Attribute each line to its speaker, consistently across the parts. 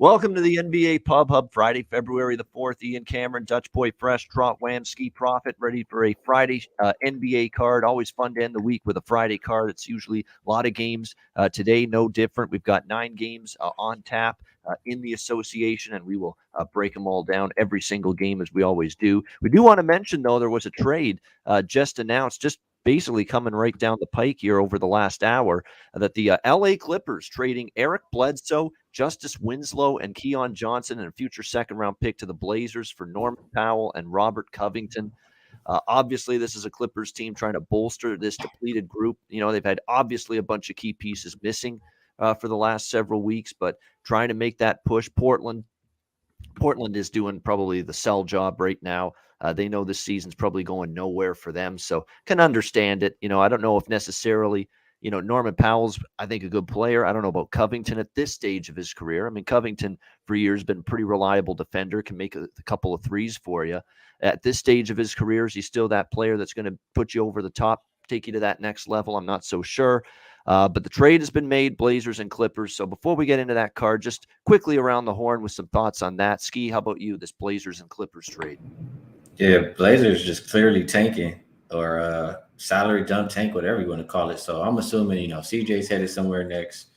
Speaker 1: Welcome to the NBA Pub Hub, Friday, February the 4th. Ian Cameron, Dutch Boy Fresh, TROT Wham, Skee Profit, ready for a Friday NBA card. Always fun to end the week with a Friday card. It's usually a lot of games. Today, no different. We've got 9 games on tap in the association, and we will break them all down every single game as we always do. We do want to mention, though, there was a trade just announced, just basically coming right down the pike here over the last hour, that the LA Clippers trading Eric Bledsoe, Justice Winslow, and Keon Johnson and a future second-round pick to the Blazers for Norman Powell and Robert Covington. Obviously, this is a Clippers team trying to bolster this depleted group. You know, they've had obviously a bunch of key pieces missing for the last several weeks, but trying to make that push. Portland is doing probably the sell job right now. They know this season's probably going nowhere for them, so can understand it. You know, I don't know if necessarily, Norman Powell's, I think, a good player. I don't know about Covington at this stage of his career. I mean, Covington for years has been a pretty reliable defender, can make a couple of threes for you. At this stage of his career, is he still that player that's going to put you over the top, take you to that next level? I'm not so sure. But the trade has been made, Blazers and Clippers. So before we get into that card, just quickly around the horn with some thoughts on that. Skee, how about you, this Blazers and Clippers trade?
Speaker 2: Yeah, Blazers just clearly tanking or salary dump tank, whatever you want to call it. So I'm assuming, CJ's headed somewhere next.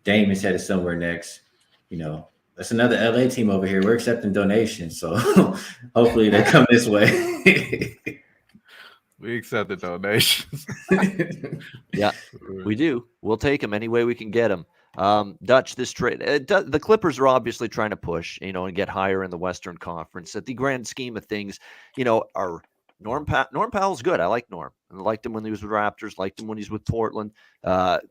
Speaker 2: Dame is headed somewhere next. That's another LA team over here. We're accepting donations. So hopefully they come this way.
Speaker 3: We accept the donations.
Speaker 1: Yeah, we do. We'll take them any way we can get them. Dutch, this trade, the Clippers are obviously trying to push, and get higher in the Western Conference. At the grand scheme of things, are Norm Powell's good. I like Norm. I liked him when he was with Raptors, liked him when he's with Portland.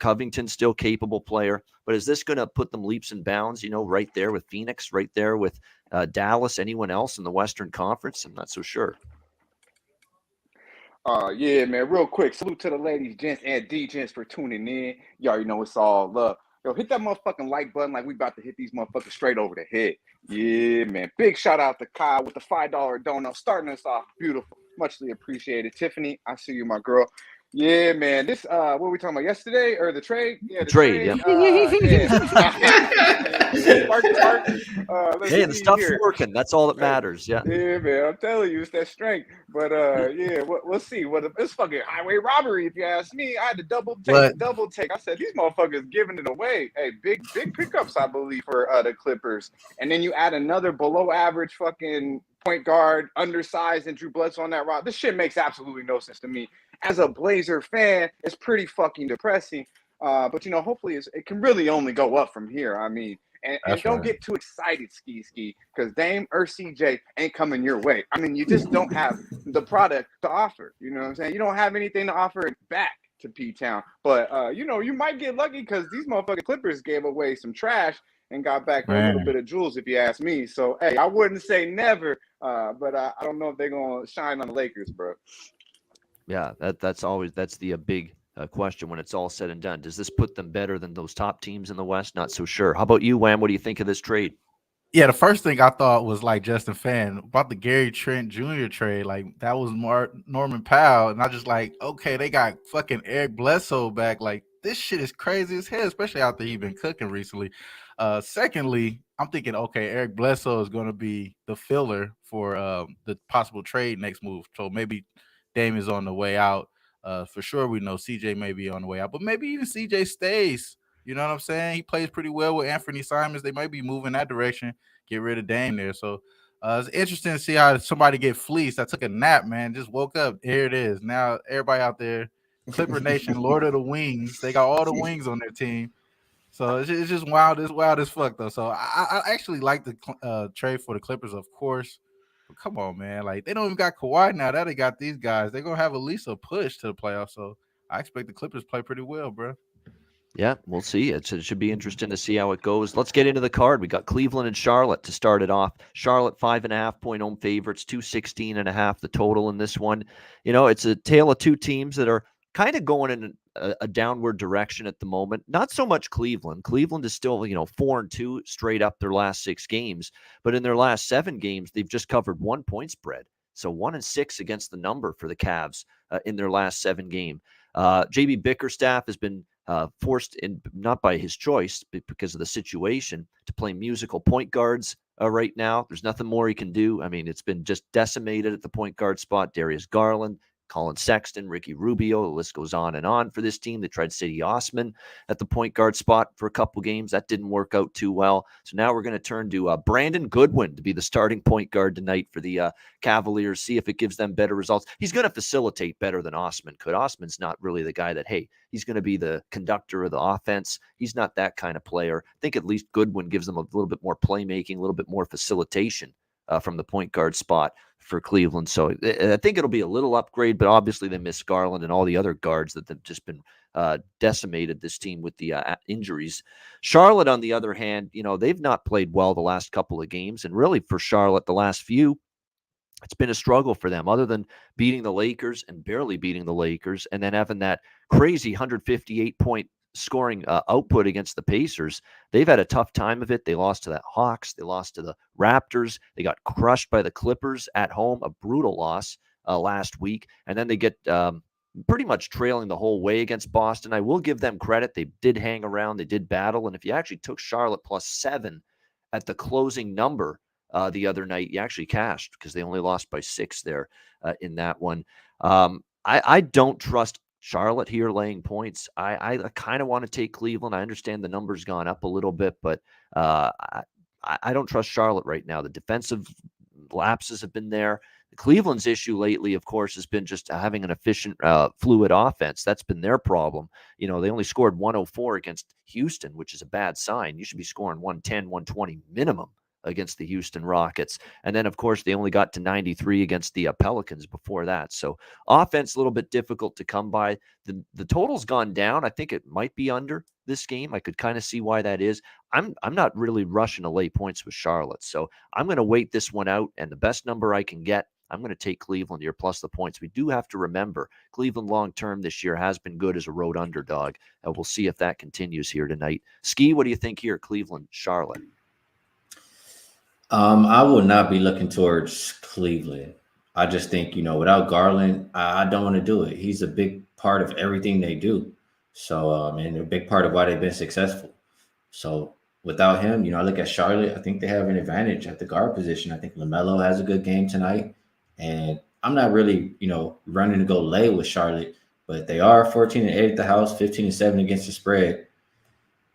Speaker 1: Covington's still capable player. But is this going to put them leaps and bounds, right there with Phoenix, right there with Dallas, anyone else in the Western Conference? I'm not so sure.
Speaker 4: Yeah, man, real quick. Salute to the ladies, gents, and D-gents for tuning in. You already know it's all love. Yo, hit that motherfucking like button like we about to hit these motherfuckers straight over the head. Yeah, man. Big shout out to Kyle with the $5 donut, starting us off beautiful. Muchly appreciated. Tiffany, I see you, my girl. Yeah, man. This what were we talking about yesterday or the trade? Yeah, the trade.
Speaker 1: Yeah.
Speaker 4: Hey,
Speaker 1: the stuff's working. That's all that matters. Yeah.
Speaker 4: Yeah, man. I'm telling you, it's that strength. But yeah, we'll see. It's fucking highway robbery, if you ask me. I had to double take. I said these motherfuckers giving it away. Hey, big pickups, I believe, for the Clippers. And then you add another below average fucking point guard, undersized, and Drew Bledsoe on that route. This shit makes absolutely no sense to me. As a Blazer fan, it's pretty fucking depressing. But hopefully it can really only go up from here. I mean, and don't get too excited, Ski, because Dame or CJ ain't coming your way. I mean, you just don't have the product to offer. You know what I'm saying? You don't have anything to offer back to P-Town. But, you might get lucky because these motherfucking Clippers gave away some trash and got back a little bit of jewels, if you ask me. So, hey, I wouldn't say never, but I don't know if they're going to shine on the Lakers, bro.
Speaker 1: Yeah, that's the big question when it's all said and done. Does this put them better than those top teams in the West? Not so sure. How about you, Wham? What do you think of this trade?
Speaker 3: Yeah, the first thing I thought was like Justin Fan about the Gary Trent Jr. trade. Like that was Norman Powell, and I just like, okay, they got fucking Eric Bledsoe back. Like this shit is crazy as hell, especially after he's been cooking recently. Secondly, I'm thinking, okay, Eric Bledsoe is going to be the filler for the possible trade next move. So maybe Dame is on the way out. For sure, we know CJ may be on the way out, but maybe even CJ stays. You know what I'm saying? He plays pretty well with Anthony Simons. They might be moving that direction, get rid of Dame there. So it's interesting to see how somebody get fleeced. I took a nap, man. Just woke up. Here it is. Now everybody out there, Clipper Nation, Lord of the Wings. They got all the wings on their team. So it's just wild. It's wild as fuck, though. So I actually like the trade for the Clippers, of course. But come on, man. Like, they don't even got Kawhi now. That they got these guys. They're going to have at least a push to the playoffs. So I expect the Clippers play pretty well, bro.
Speaker 1: Yeah, we'll see. It should be interesting to see how it goes. Let's get into the card. We got Cleveland and Charlotte to start it off. Charlotte 5.5-point home favorites, 216.5 the total in this one. It's a tale of two teams that are kind of going in a downward direction at the moment. Not so much Cleveland. Cleveland is still, 4-2 straight up their last 6 games. But in their last 7 games, they've just covered 1 point spread. So 1-6 against the number for the Cavs in their last 7 games. JB Bickerstaff has been forced in, not by his choice, but because of the situation, to play musical point guards right now. There's nothing more he can do. I mean, it's been just decimated at the point guard spot. Darius Garland, Colin Sexton, Ricky Rubio, the list goes on and on for this team. They tried Cedi Osman at the point guard spot for a couple games. That didn't work out too well. So now we're going to turn to Brandon Goodwin to be the starting point guard tonight for the Cavaliers, see if it gives them better results. He's going to facilitate better than Osman could. Osman's not really the guy that, hey, he's going to be the conductor of the offense. He's not that kind of player. I think at least Goodwin gives them a little bit more playmaking, a little bit more facilitation from the point guard spot for Cleveland. So I think it'll be a little upgrade, but obviously they miss Garland and all the other guards that have just been decimated this team with the injuries. Charlotte, on the other hand, they've not played well the last couple of games. And really for Charlotte, the last few, it's been a struggle for them other than beating the Lakers and barely beating the Lakers and then having that crazy 158-point scoring output against the Pacers. They've had a tough time of it. They lost to the Hawks. They lost to the Raptors. They got crushed by the Clippers at home, a brutal loss last week. And then they get pretty much trailing the whole way against Boston. I will give them credit. They did hang around. They did battle. And if you actually took Charlotte +7 at the closing number the other night, you actually cashed because they only lost by 6 there in that one. I don't trust Charlotte here laying points. I kind of want to take Cleveland. I understand the number's gone up a little bit, but I don't trust Charlotte right now. The defensive lapses have been there. Cleveland's issue lately, of course, has been just having an efficient, fluid offense. That's been their problem. They only scored 104 against Houston, which is a bad sign. You should be scoring 110, 120 minimum against the Houston Rockets. And then, of course, they only got to 93 against the Pelicans before that. So offense, a little bit difficult to come by. The total's gone down. I think it might be under this game. I could kind of see why that is. I'm not really rushing to lay points with Charlotte. So I'm going to wait this one out. And the best number I can get, I'm going to take Cleveland here plus the points. We do have to remember Cleveland long-term this year has been good as a road underdog. We'll see if that continues here tonight. Skee, what do you think here, Cleveland, Charlotte?
Speaker 2: I will not be looking towards Cleveland. I just think, without Garland, I don't want to do it. He's a big part of everything they do. So, and a big part of why they've been successful. So without him, I look at Charlotte, I think they have an advantage at the guard position. I think LaMelo has a good game tonight. And I'm not really, running to go lay with Charlotte, but they are 14-8 at the house, 15-7 against the spread.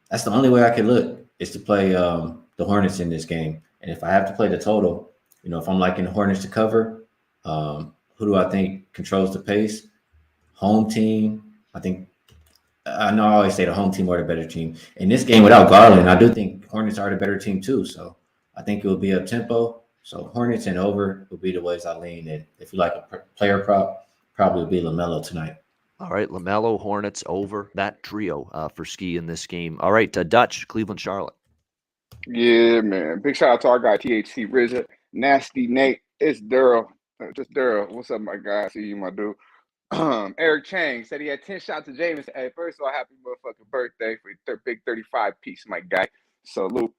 Speaker 2: That's the only way I can look is to play the Hornets in this game. And if I have to play the total, if I'm liking the Hornets to cover, who do I think controls the pace? Home team. I know I always say the home team are the better team. In this game without Garland, I do think Hornets are the better team too. So I think it will be up tempo. So Hornets and over will be the ways I lean. And if you like a player prop, probably will be LaMelo tonight.
Speaker 1: All right, LaMelo, Hornets, over. That trio for Skee in this game. All right, Dutch, Cleveland, Charlotte.
Speaker 4: Yeah, man. Big shout out to our guy THC RZA, Nasty Nate. It's Daryl. Just Daryl. What's up, my guy? I see you, my dude. Eric Chang said he had 10 shots of James. Hey, first of all, happy motherfucking birthday for your big 35 piece, my guy. Salute.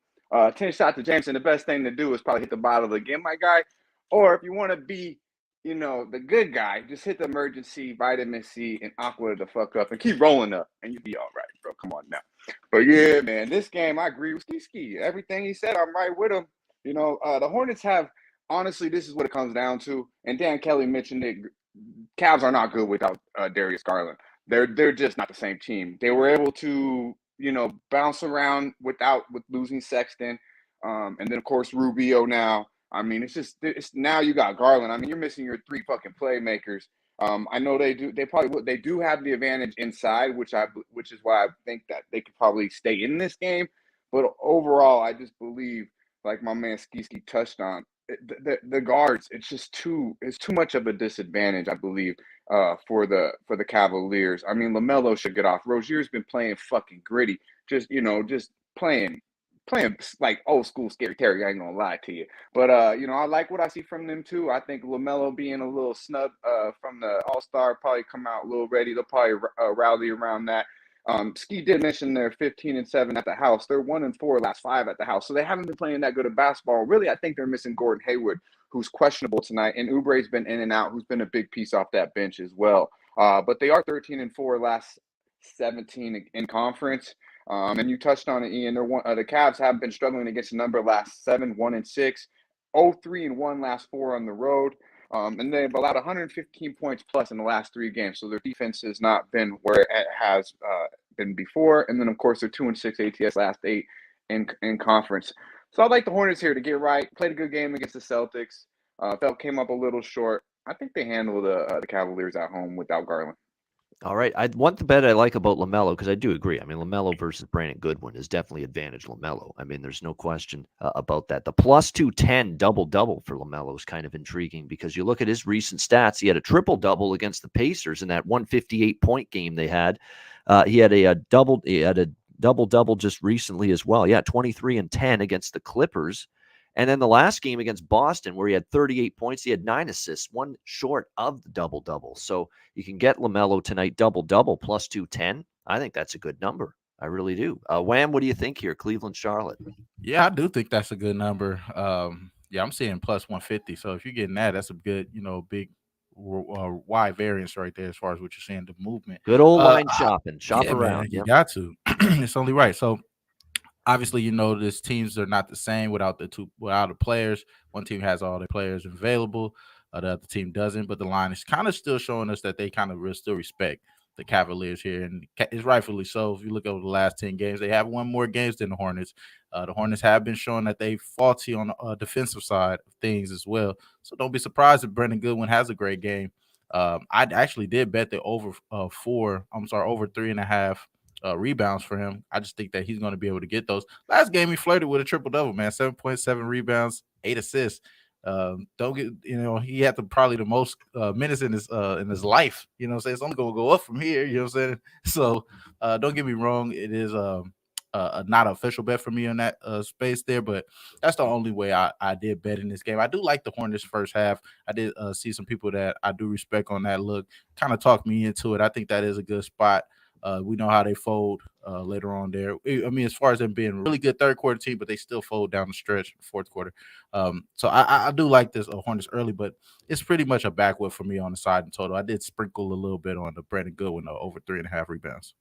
Speaker 4: 10 shots of James, and the best thing to do is probably hit the bottle again, my guy. Or if you want to be, the good guy, just hit the emergency vitamin C and aqua the fuck up and keep rolling up, and you'll be all right, bro. Come on now. But yeah, man, this game, I agree with Skee. Everything he said, I'm right with him. The Hornets have, honestly, this is what it comes down to. And Dan Kelly mentioned it. Cavs are not good without Darius Garland. They're just not the same team. They were able to, bounce around with losing Sexton. And then, of course, Rubio now. I mean, it's now you got Garland. I mean, you're missing your 3 fucking playmakers. I know they do. They do have the advantage inside, which is why I think that they could probably stay in this game. But overall, I just believe, like my man Skee touched on, the guards. It's too much of a disadvantage, I believe, for the Cavaliers. I mean, LaMelo should get off. Rozier's been playing fucking gritty, just playing like old school Scary Terry. I ain't gonna lie to you, but I like what I see from them too. I think LaMelo being a little snub from the All-Star probably come out a little ready. They'll probably rally around that. Skee did mention they're 15-7 at the house. They're 1-4 last 5 at the house, so they haven't been playing that good of basketball. Really, I think they're missing Gordon Hayward, who's questionable tonight, and Oubre's been in and out, who's been a big piece off that bench as well. But they are 13-4 last 17 in conference. And you touched on it, Ian. The Cavs have been struggling against the number last 7, 1-6, 0-3-1 last 4 on the road. And they've allowed 115 points plus in the last 3 games. So their defense has not been where it has been before. And then, of course, they're 2-6 ATS last 8 in conference. So I like the Hornets here to get right. Played a good game against the Celtics. Came up a little short. I think they handled the Cavaliers at home without Garland.
Speaker 1: All right. The bet I like about LaMelo, because I do agree. I mean, LaMelo versus Brandon Goodwin is definitely advantage LaMelo. I mean, there's no question about that. The plus 210 double-double for LaMelo is kind of intriguing because you look at his recent stats. He had a triple-double against the Pacers in that 158-point game they had. He had a double-double just recently as well. Yeah, 23 and 10 against the Clippers. And then the last game against Boston, where he had 38 points, he had 9 assists, one short of the double-double. So you can get LaMelo tonight double-double plus 210. I think that's a good number. I really do. Wham, what do you think here? Cleveland, Charlotte.
Speaker 3: Yeah, I do think that's a good number. Yeah, I'm seeing plus 150. So if you're getting that, that's a good, big wide variance right there as far as what you're saying, the movement.
Speaker 1: Good old line shopping. Shop
Speaker 3: yeah,
Speaker 1: around.
Speaker 3: Man, you got to. It's only right. So obviously, these teams are not the same without the players. One team has all their players available, the other team doesn't. But the line is kind of still showing us that they kind of still respect the Cavaliers here, and it's rightfully so. If you look over the last 10 games, they have won more games than the Hornets. The Hornets have been showing that they faulty on the defensive side of things as well. So don't be surprised if Brandon Goodwin has a great game. I actually did bet the over 3.5 rebounds for him. I just think that he's going to be able to get those. Last game he flirted with a triple double, man. 7.7 rebounds, 8 assists. Don't get he had probably the most minutes in his life. You know what I'm saying? It's only gonna go up from here, you know what I'm saying? So don't get me wrong, it is not an official bet for me on that space there, but that's the only way I did bet in this game. I do like the Hornets first half. I did see some people that I do respect on that look kind of talk me into it. I think that is a good spot. We know how they fold later on there. I mean, as far as them being a really good third quarter team, but they still fold down the stretch, fourth quarter. So I do like this Hornets early, but it's pretty much a backwood for me on the side in total. I did sprinkle a little bit on the Brandon Goodwin over 3.5 rebounds.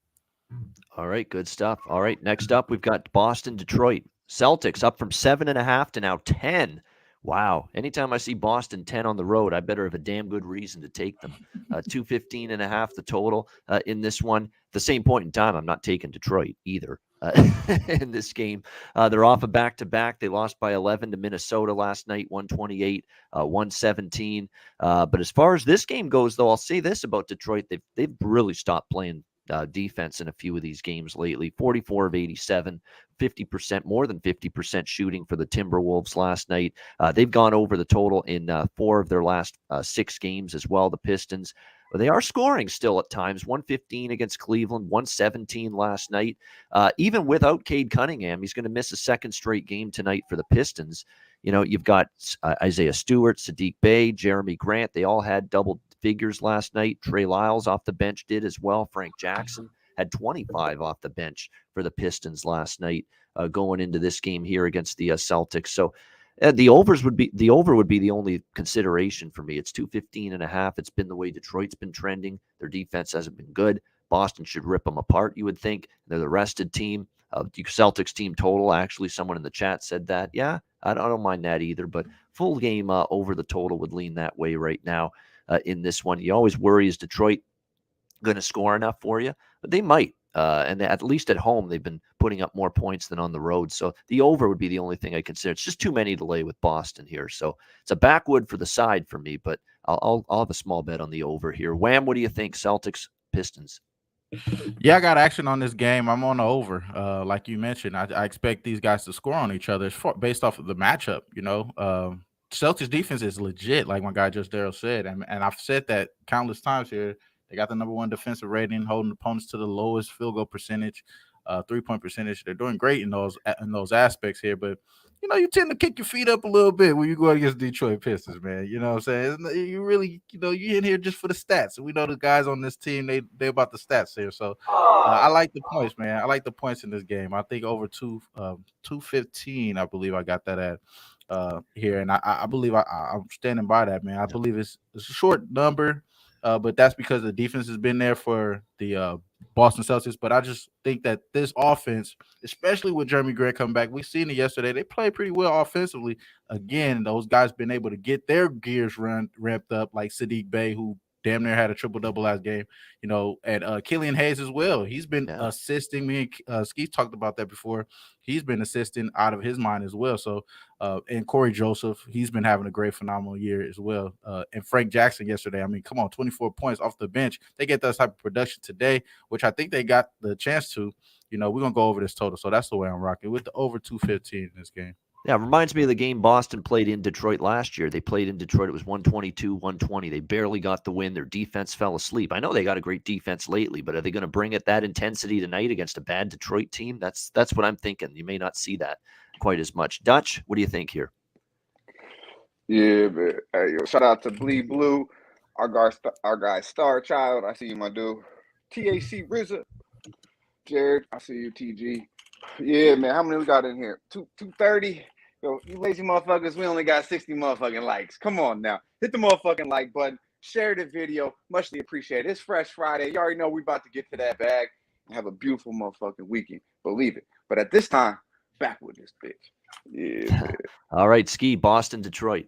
Speaker 1: All right, good stuff. All right, next up we've got Boston, Detroit. Celtics up from 7.5 to now 10. Wow. Anytime I see Boston 10 on the road, I better have a damn good reason to take them. 215.5 the total in this one. At the same point in time, I'm not taking Detroit either in this game. They're off a back-to-back. They lost by 11 to Minnesota last night, 128, 117. But as far as this game goes, though, I'll say this about Detroit. They've really stopped playing defense in a few of these games lately. 44 of 87, 50%, more than 50% shooting for the Timberwolves last night. They've gone over the total in 4 of their last 6 games as well, the Pistons. But they are scoring still at times. 115 against Cleveland, 117 last night. Even without Cade Cunningham, he's going to miss a second straight game tonight for the Pistons. You've got Isaiah Stewart, Sadiq Bey, Jeremy Grant. They all had double figures last night. Trey Lyles off the bench did as well. Frank Jackson had 25 off the bench for the Pistons last night going into this game here against the Celtics. So the over would be the only consideration for me. It's 215.5. It's been the way Detroit's been trending. Their defense hasn't been good. Boston should rip them apart, you would think. They're the rested team. Celtics team total, actually, someone in the chat said that. Yeah, I don't mind that either, but full game over the total would lean that way right now in this one. You always worry, is Detroit going to score enough for you? But they might. And at least at home, they've been putting up more points than on the road. So the over would be the only thing I consider. It's just too many to lay with Boston here. So it's a backwood for the side for me, but I'll have a small bet on the over here. Wham, what do you think? Celtics, Pistons.
Speaker 3: Yeah, I got action on this game. I'm on the over. Like you mentioned, I expect these guys to score on each other based off of the matchup. Celtics defense is legit, like my guy Just Daryl said, and I've said that countless times here. They got the number 1 defensive rating, holding opponents to the lowest field goal percentage, 3-point percentage. They're doing great in those aspects here, but you tend to kick your feet up a little bit when you go against Detroit Pistons, man. You know what I'm saying? You really, you're in here just for the stats. And we know the guys on this team, they about the stats here. So I like the points, man. I like the points in this game. I think over 215, I believe I got that at here. And I believe I'm standing by that, man. I believe it's a short number, but that's because the defense has been there for the Boston Celtics. But I just think that this offense, especially with Jeremy Grant coming back, we seen it yesterday. They played pretty well offensively. Again, those guys been able to get their gears ramped up, like Sadiq Bey, who damn near had a triple-double last game, and Killian Hayes as well. He's been assisting. Me and Skee talked about that before. He's been assisting out of his mind as well. So, and Corey Joseph, he's been having a great, phenomenal year as well. And Frank Jackson yesterday, I mean, come on, 24 points off the bench. They get that type of production today, which I think they got the chance to. We're going to go over this total. So that's the way I'm rocking with the over 215 in this game.
Speaker 1: Yeah, it reminds me of the game Boston played in Detroit last year. They played in Detroit. It was 122-120. They barely got the win. Their defense fell asleep. I know they got a great defense lately, but are they going to bring it that intensity tonight against a bad Detroit team? That's what I'm thinking. You may not see that quite as much. Dutch, what do you think here?
Speaker 4: Yeah, man. Hey, yo, shout out to Bleed Blue, our guy Star Child. I see you, my dude. TAC RZA. Jared, I see you, TG. Yeah, man. How many we got in here? 230. Yo, you lazy motherfuckers, we only got 60 motherfucking likes. Come on now. Hit the motherfucking like button. Share the video. Muchly appreciated. It's Fresh Friday. You already know we about to get to that bag and have a beautiful motherfucking weekend. Believe it. But at this time, back with this bitch. Yeah, man.
Speaker 1: All right, Skee, Boston, Detroit.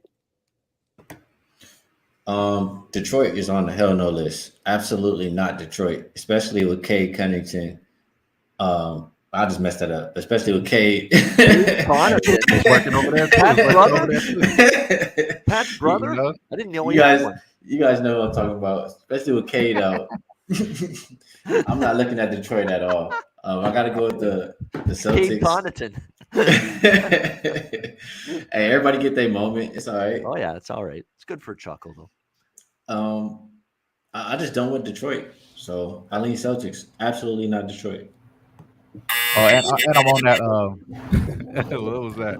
Speaker 2: Detroit is on the hell no list. Absolutely not Detroit, especially with Cade Cunningham. I just messed that up, especially with Cade.
Speaker 3: Working over there.
Speaker 1: Pat's brother? I didn't know
Speaker 2: you guys know what I'm talking about, especially with Cade out. I'm not looking at Detroit at all. I got to go with the Celtics.
Speaker 1: Cade Connaughton.
Speaker 2: Hey, everybody get their moment. It's all right.
Speaker 1: Oh, yeah, it's all right. It's good for a chuckle,
Speaker 2: though. I just don't want Detroit. So I lean Celtics. Absolutely not Detroit.
Speaker 3: Oh, and I'm on that. What was that?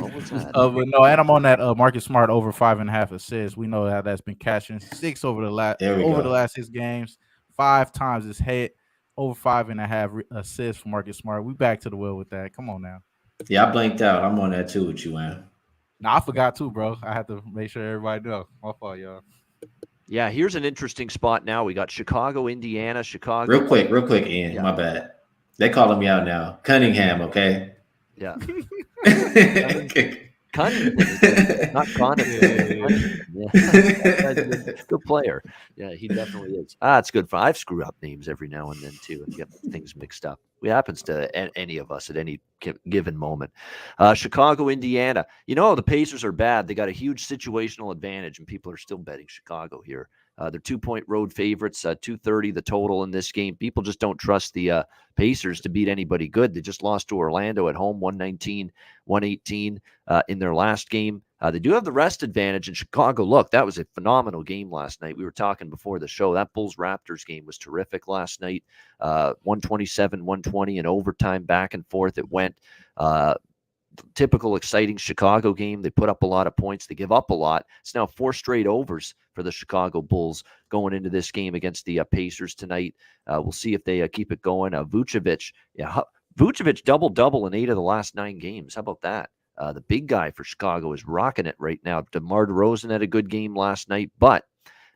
Speaker 3: But no, and I'm on that. Marcus Smart over 5.5 assists. We know how that's been cashing 6 over the last 6 games. 5 times his hit, over 5.5 assists for Marcus Smart. We back to the well with that. Come on now.
Speaker 2: Yeah, I blanked out. I'm on that too with you, man.
Speaker 3: Nah, I forgot too, bro. I had to make sure everybody know. My fault, y'all.
Speaker 1: Yeah, here's an interesting spot now. We got Chicago, Indiana, Chicago.
Speaker 2: Real quick, Ian. Yeah. My bad. They calling me out now. Cunningham, okay?
Speaker 1: Yeah. Cunningham, not Connaughton. Yeah. Good player. Yeah, he definitely is. It's good fun. I've screwed up names every now and then too and get things mixed up. It happens to any of us at any given moment. Chicago, Indiana. The Pacers are bad. They got a huge situational advantage, and people are still betting Chicago here. They're 2-point road favorites, 230 the total in this game. People just don't trust the Pacers to beat anybody good. They just lost to Orlando at home, 119-118 in their last game. They do have the rest advantage in Chicago. Look, that was a phenomenal game last night. We were talking before the show. That Bulls-Raptors game was terrific last night. 127-120 in overtime, back and forth it went. Typical exciting Chicago game. They put up a lot of points. They give up a lot. It's now 4 straight overs for the Chicago Bulls going into this game against the Pacers tonight. We'll see if they keep it going. Vucevic double-double in 8 of the last 9 games. How about that? The big guy for Chicago is rocking it right now. DeMar DeRozan had a good game last night, but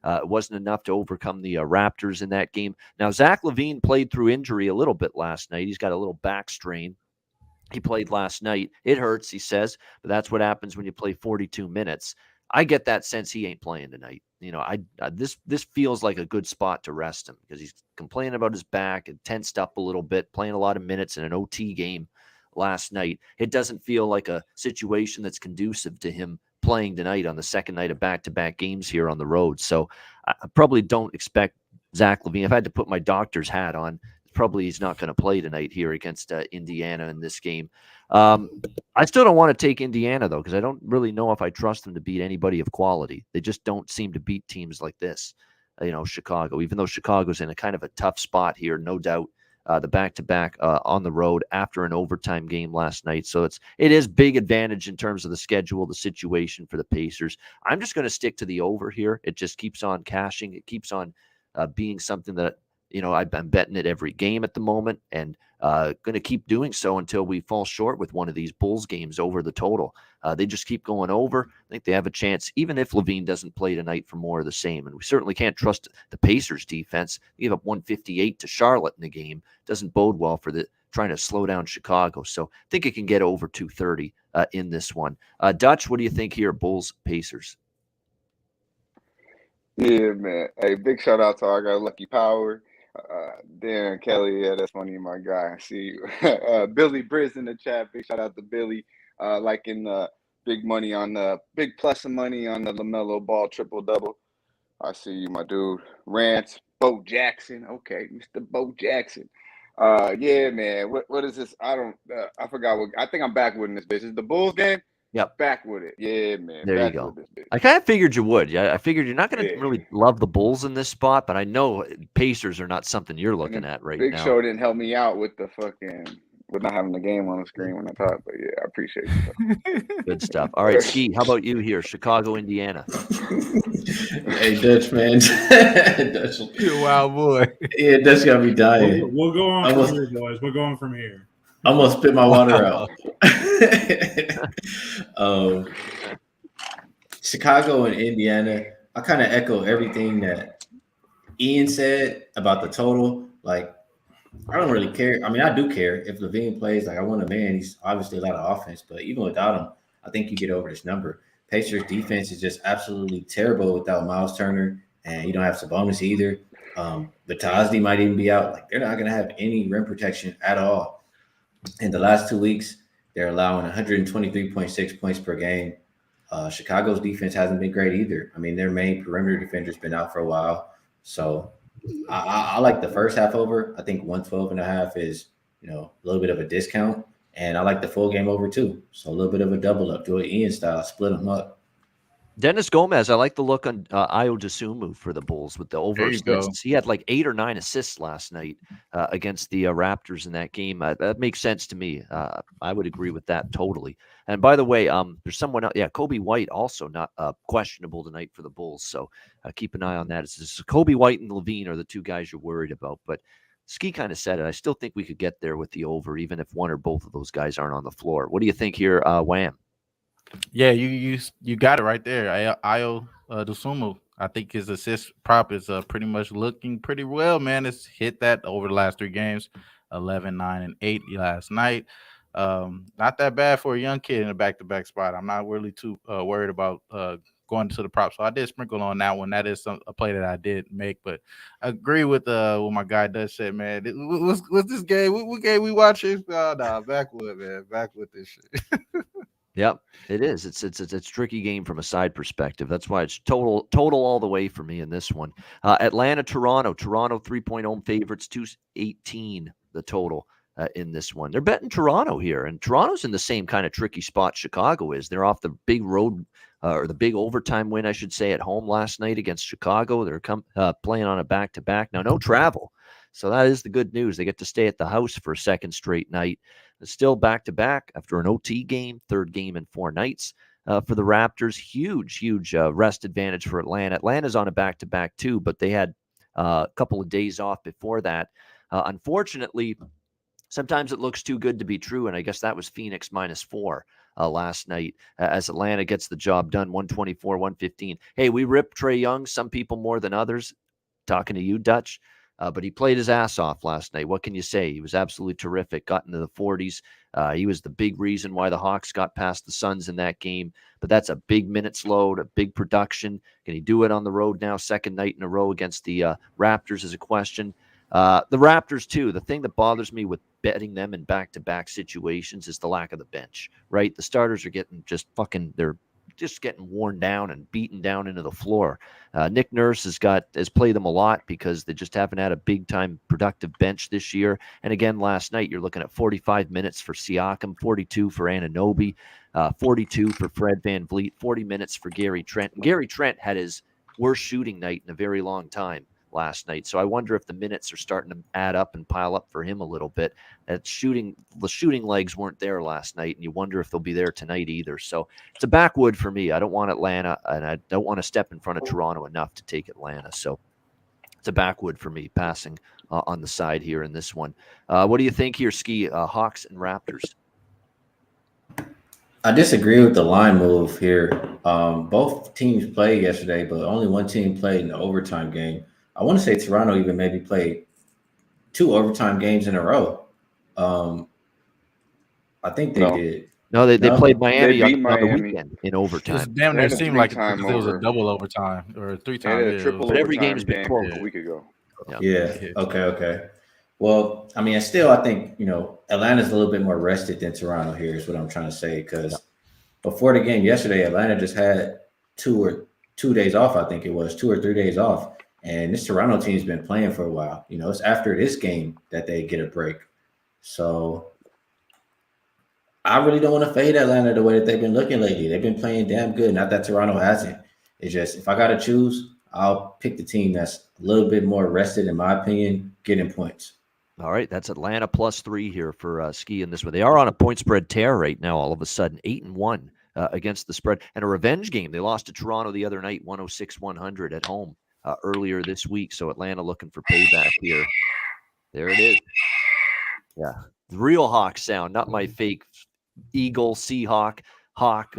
Speaker 1: it wasn't enough to overcome the Raptors in that game. Now, Zach LaVine played through injury a little bit last night. He's got a little back strain. He played last night. It hurts, he says, but that's what happens when you play 42 minutes. I get that sense he ain't playing tonight. This feels like a good spot to rest him because he's complaining about his back and tensed up a little bit, playing a lot of minutes in an OT game last night. It doesn't feel like a situation that's conducive to him playing tonight on the second night of back-to-back games here on the road. So I probably don't expect Zach LaVine. If I had to put my doctor's hat on, probably he's not going to play tonight here against Indiana in this game. I still don't want to take Indiana, though, because I don't really know if I trust them to beat anybody of quality. They just don't seem to beat teams like this, Chicago, even though Chicago's in a kind of a tough spot here, no doubt. The back-to-back on the road after an overtime game last night. So it is big advantage in terms of the schedule, the situation for the Pacers. I'm just going to stick to the over here. It just keeps on cashing. It keeps on being something that I'm betting it every game at the moment, and going to keep doing so until we fall short with one of these Bulls games over the total. They just keep going over. I think they have a chance, even if Levine doesn't play tonight, for more of the same. And we certainly can't trust the Pacers defense. They gave up 158 to Charlotte in the game. Doesn't bode well for trying to slow down Chicago. So I think it can get over 230 in this one. Dutch, what do you think here, Bulls, Pacers?
Speaker 4: Yeah, man. Hey, big shout out to our guy Lucky Power. Darren Kelly, yeah, that's funny, my guy. I see you. Billy Briz in the chat. Big shout out to Billy. Liking big money on the big plus of money on the LaMelo Ball triple double. I see you, my dude. Rance, Bo Jackson. Okay, Mr. Bo Jackson. Yeah, man. What is this? I forgot what. I think I'm backwooting this bitch. Is the Bulls game?
Speaker 1: Yep.
Speaker 4: Back with it. Yeah, man.
Speaker 1: There you
Speaker 4: back
Speaker 1: go.
Speaker 4: with this bitch.
Speaker 1: I kind of figured you would. Yeah, I figured you're not going to really love the Bulls in this spot, but I know Pacers are not something you're looking at right
Speaker 4: Big
Speaker 1: now.
Speaker 4: Show didn't help me out with with not having the game on the screen when I talk, but yeah, I appreciate you.
Speaker 1: Good stuff. All right, Skee, how about you here? Chicago, Indiana.
Speaker 2: Hey, Dutch, man. Dutch.
Speaker 3: You're a wild boy.
Speaker 2: Yeah, Dutch got me dying.
Speaker 5: We'll go on from here, boys. We're going from here.
Speaker 2: I almost spit my water out. Chicago and Indiana, I kind of echo everything that Ian said about the total. Like, I don't really care. I mean, I do care if Levine plays. Like, I want a man. He's obviously a lot of offense, but even without him, I think you get over this number. Pacers defense is just absolutely terrible without Miles Turner, and you don't have Sabonis either. Batazzi might even be out. Like, they're not going to have any rim protection at all. In the last 2 weeks, they're allowing 123.6 points per game. Chicago's defense hasn't been great either. I mean, their main perimeter defender's been out for a while. So I like the first half over. I think 112.5 is, a little bit of a discount. And I like the full game over too. So a little bit of a double up. Do it Ian style. Split them up.
Speaker 1: Dennis Gomez, I like the look on Ayo Dosunmu for the Bulls with the over assists. He had like 8 or 9 assists last night against the Raptors in that game. That makes sense to me. I would agree with that totally. And by the way, there's someone else. Yeah, Kobe White also not questionable tonight for the Bulls. So keep an eye on that. It's Kobe White and Levine are the two guys you're worried about. But Skee kind of said it. I still think we could get there with the over, even if one or both of those guys aren't on the floor. What do you think here, Wham?
Speaker 3: Yeah, you got it right there. Ayo Dosunmu, I think his assist prop is pretty much looking pretty well, man. It's hit that over the last 3 games, 11, 9, and 8 last night. Not that bad for a young kid in a back-to-back spot. I'm not really too worried about going to the prop. So I did sprinkle on that one. That is a play that I did make, but I agree with what my guy Dutch said, man. What's this game? What game we watching? Oh, nah, backwood, man. Backwood this shit.
Speaker 1: Yep, it is. It's a tricky game from a side perspective. That's why it's total all the way for me in this one. Atlanta, Toronto 3-point home favorites, 218 the total in this one. They're betting Toronto here, and Toronto's in the same kind of tricky spot Chicago is. They're off the big road or the big overtime win, I should say, at home last night against Chicago. They're playing on a back-to-back now. No travel. So that is the good news. They get to stay at the house for a second straight night. It's still back-to-back after an OT game, 3rd game in 4 nights for the Raptors. Huge rest advantage for Atlanta. Atlanta's on a back-to-back too, but they had a couple of days off before that. Unfortunately, sometimes it looks too good to be true, and I guess that was Phoenix -4 last night as Atlanta gets the job done, 124-115. Hey, we ripped Trae Young, some people more than others. Talking to you, Dutch. But he played his ass off last night. What can you say? He was absolutely terrific. Got into the 40s. He was the big reason why the Hawks got past the Suns in that game. But that's a big minutes load, a big production. Can he do it on the road now? 2nd night in a row against the Raptors is a question. The Raptors, too. The thing that bothers me with betting them in back-to-back situations is the lack of the bench, right? The starters are getting they're just getting worn down and beaten down into the floor. Nick Nurse has played them a lot because they just haven't had a big-time productive bench this year. And again, last night, you're looking at 45 minutes for Siakam, 42 for Anunoby, 42 for Fred VanVleet, 40 minutes for Gary Trent. And Gary Trent had his worst shooting night in a very long time last night. So I wonder if the minutes are starting to add up and pile up for him a little bit. The shooting legs weren't there last night, and you wonder if they'll be there tonight either. So it's a backwood for me. I don't want Atlanta, and I don't want to step in front of Toronto enough to take Atlanta. So It's a backwood for me, passing on the side here in this one. What do you think here, Skee? Hawks and Raptors.
Speaker 2: I disagree with the line move here. Both teams played yesterday, but only one team played in the overtime game. I want to say Toronto even maybe played 2 overtime games in a row. I think they did.
Speaker 1: No, they played
Speaker 4: They
Speaker 1: Miami
Speaker 4: beat
Speaker 1: on the
Speaker 4: Miami.
Speaker 1: weekend in
Speaker 3: It was
Speaker 1: overtime.
Speaker 3: damn
Speaker 4: They
Speaker 3: near
Speaker 4: had a
Speaker 3: seemed like it
Speaker 4: 3-time
Speaker 3: because it was a
Speaker 4: over.
Speaker 3: double overtime or a
Speaker 4: They
Speaker 3: 3-time.
Speaker 4: had a
Speaker 3: Yeah,
Speaker 4: triple
Speaker 1: But every
Speaker 4: overtime
Speaker 1: game's been
Speaker 4: game
Speaker 1: close.
Speaker 4: a week ago.
Speaker 2: Yeah. Okay. Well, I mean, still, I think, Atlanta's a little bit more rested than Toronto here is what I'm trying to say. Because before the game yesterday, Atlanta just had 2 days off. I think it was 2 or 3 days off. And this Toronto team's been playing for a while. It's after this game that they get a break. So I really don't want to fade Atlanta the way that they've been looking lately. They've been playing damn good. Not that Toronto hasn't. It's just, if I got to choose, I'll pick the team that's a little bit more rested, in my opinion, getting points.
Speaker 1: All right, that's Atlanta +3 here for Skee in this one. They are on a point spread tear right now. All of a sudden, 8-1 against the spread, and a revenge game. They lost to Toronto the other night, 106-100 at home earlier this week. So Atlanta looking for payback here. There it is. Yeah, the real Hawk sound, not my fake eagle, Seahawk, hawk,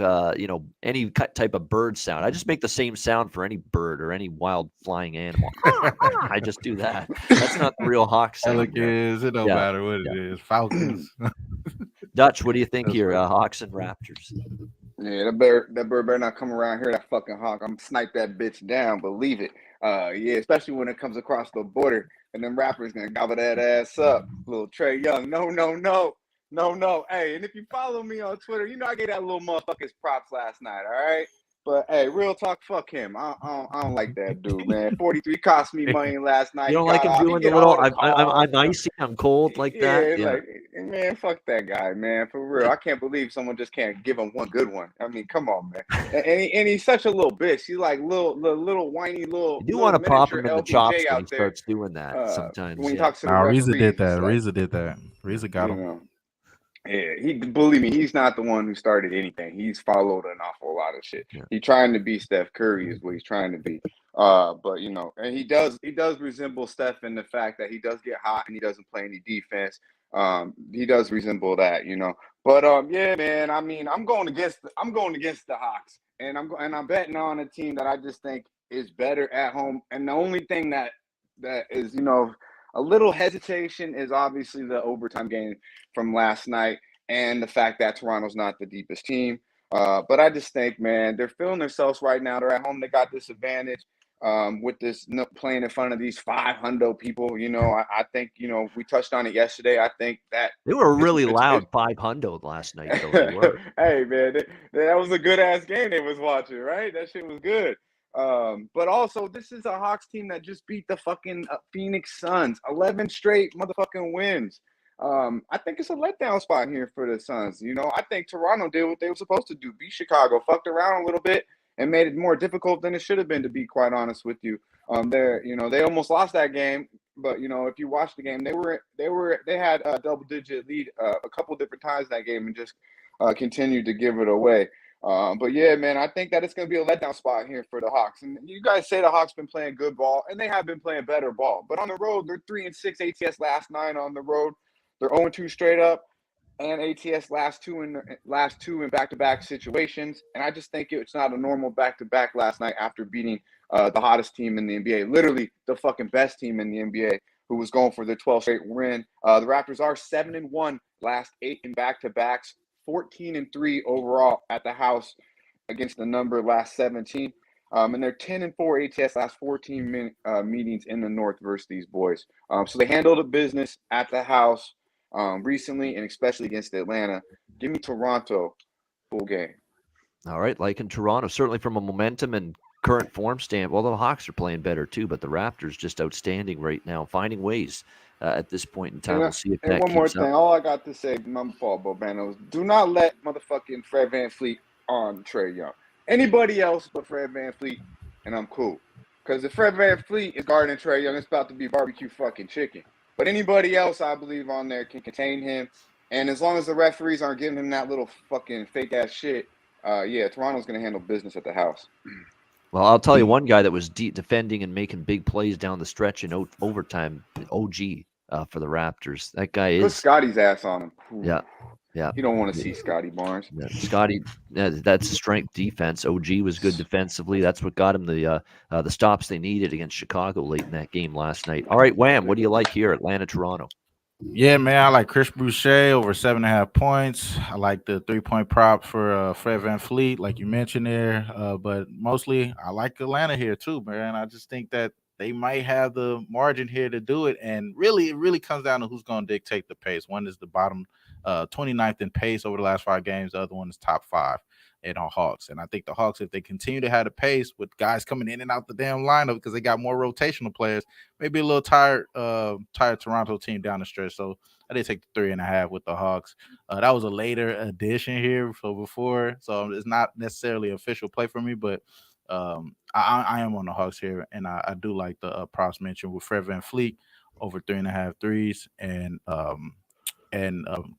Speaker 1: any type of bird sound. I just make the same sound for any bird or any wild flying animal. I just do that. That's not the real Hawk sound.
Speaker 3: Pelicans, it don't matter what it is. Falcons.
Speaker 1: Dutch, what do you think here? Hawks and Raptors.
Speaker 4: Yeah, that bird better not come around here. That fucking hawk, I'm snipe that bitch down. Believe it. Yeah, especially when it comes across the border, and them rappers gonna gobble that ass up. Little Trey Young, no. Hey, and if you follow me on Twitter, I gave that little motherfucker's props last night. All right. But hey, real talk, fuck him. I don't like that dude, man. 43 cost me money last night.
Speaker 1: You don't like him doing the little? I'm icy. I'm cold like that.
Speaker 4: Yeah, like, man, fuck that guy, man. For real, I can't believe someone just can't give him one good one. I mean, come on, man. And he's such a little bitch. He's like little whiny little.
Speaker 1: You do want to pop him in the chops when he
Speaker 4: there.
Speaker 1: starts doing that sometimes.
Speaker 4: When he talks to the
Speaker 3: Reza
Speaker 4: referees,
Speaker 3: did that. Reza did that. Reza got him.
Speaker 4: Yeah, believe me, he's not the one who started anything. He's followed an awful lot of shit.
Speaker 1: Yeah.
Speaker 4: He's trying to be Steph Curry is what he's trying to be. But and he does resemble Steph in the fact that he does get hot and he doesn't play any defense. He does resemble that, But yeah, man. I mean, I'm going against the Hawks, and I'm betting on a team that I just think is better at home. And the only thing that is, a little hesitation is obviously the overtime game from last night and the fact that Toronto's not the deepest team. But I just think, man, they're feeling themselves right now. They're at home. They got this advantage with this playing in front of these 500 people. I think, we touched on it yesterday. I think that
Speaker 1: they were really loud 500 last night. Though they were.
Speaker 4: Hey, man, that was a good-ass game they was watching, right? That shit was good. But also, this is a Hawks team that just beat the fucking Phoenix Suns. 11 straight motherfucking wins. I think it's a letdown spot here for the Suns. I think Toronto did what they were supposed to do. Beat Chicago, fucked around a little bit, and made it more difficult than it should have been, to be quite honest with you. They almost lost that game. But if you watch the game, they had a double-digit lead a couple different times that game and just continued to give it away. But yeah, man, I think that it's going to be a letdown spot here for the Hawks. And you guys say the Hawks been playing good ball, and they have been playing better ball. But on the road, they're 3-6 ATS last 9 on the road. They're 0-2 straight up, and ATS last two in back-to-back situations. And I just think it's not a normal back-to-back last night after beating the hottest team in the NBA, literally the fucking best team in the NBA, who was going for their 12th straight win. The Raptors are 7-1 last 8 in back-to-backs. 14-3 overall at the house against the number last 17. And they're 10-4 ATS last 14 meetings in the North versus these boys. So they handled the business at the house recently, and especially against Atlanta. Give me Toronto full game.
Speaker 1: All right, like in Toronto, certainly from a momentum and current form standpoint. Well, the Hawks are playing better too, but the Raptors just outstanding right now, finding ways at this point in time. We'll see if that
Speaker 4: one more
Speaker 1: keeps
Speaker 4: thing.
Speaker 1: up.
Speaker 4: All I got to say, my fault, Bobanos, do not let motherfucking Fred VanVleet on Trey Young. Anybody else but Fred VanVleet, and I'm cool. Because if Fred VanVleet is guarding Trey Young, it's about to be barbecue fucking chicken. But anybody else, I believe, on there can contain him. And as long as the referees aren't giving him that little fucking fake-ass shit, yeah, Toronto's going to handle business at the house.
Speaker 1: Well, I'll tell you one guy that was defending and making big plays down the stretch in overtime, OG for the Raptors. That guy
Speaker 4: Put
Speaker 1: is.
Speaker 4: Scotty's ass on him. Ooh.
Speaker 1: Yeah. Yeah.
Speaker 4: You don't want to see Scotty Barnes.
Speaker 1: Yeah, Scotty, that's strength defense. OG was good defensively. That's what got him the stops they needed against Chicago late in that game last night. All right, Wham, what do you like here, Atlanta, Toronto?
Speaker 3: Yeah, man, I like Chris Boucher over 7.5 points. I like the 3-point prop for Fred VanVleet, like you mentioned there. But mostly, I like Atlanta here too, man. I just think that they might have the margin here to do it, and really, it really comes down to who's going to dictate the pace. One is the bottom 29th in pace over the last 5 games. The other one is top 5 in our Hawks. And I think the Hawks, if they continue to have the pace with guys coming in and out the damn lineup because they got more rotational players, maybe a little tired Toronto team down the stretch. So I did take the 3.5 with the Hawks. That was a later addition here, so before, so it's not necessarily an official play for me, but I am on the Hawks here, and I do like the props mentioned with Fred VanVleet over 3.5 threes, and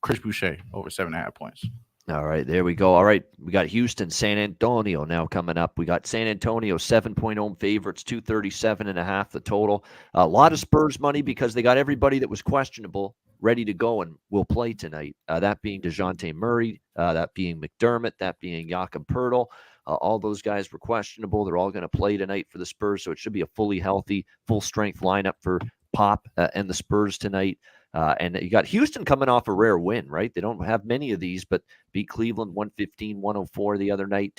Speaker 3: Chris Boucher over 7.5 points.
Speaker 1: All right, there we go. All right, we got Houston, San Antonio now coming up. We got San Antonio 7-point home favorites, 237.5 the total. A lot of Spurs money because they got everybody that was questionable ready to go and will play tonight. That being DeJounte Murray, that being McDermott, that being Jakob Poeltl. All those guys were questionable. They're all going to play tonight for the Spurs, so it should be a fully healthy, full-strength lineup for Pop and the Spurs tonight. And you got Houston coming off a rare win, right? They don't have many of these, but beat Cleveland 115-104 the other night.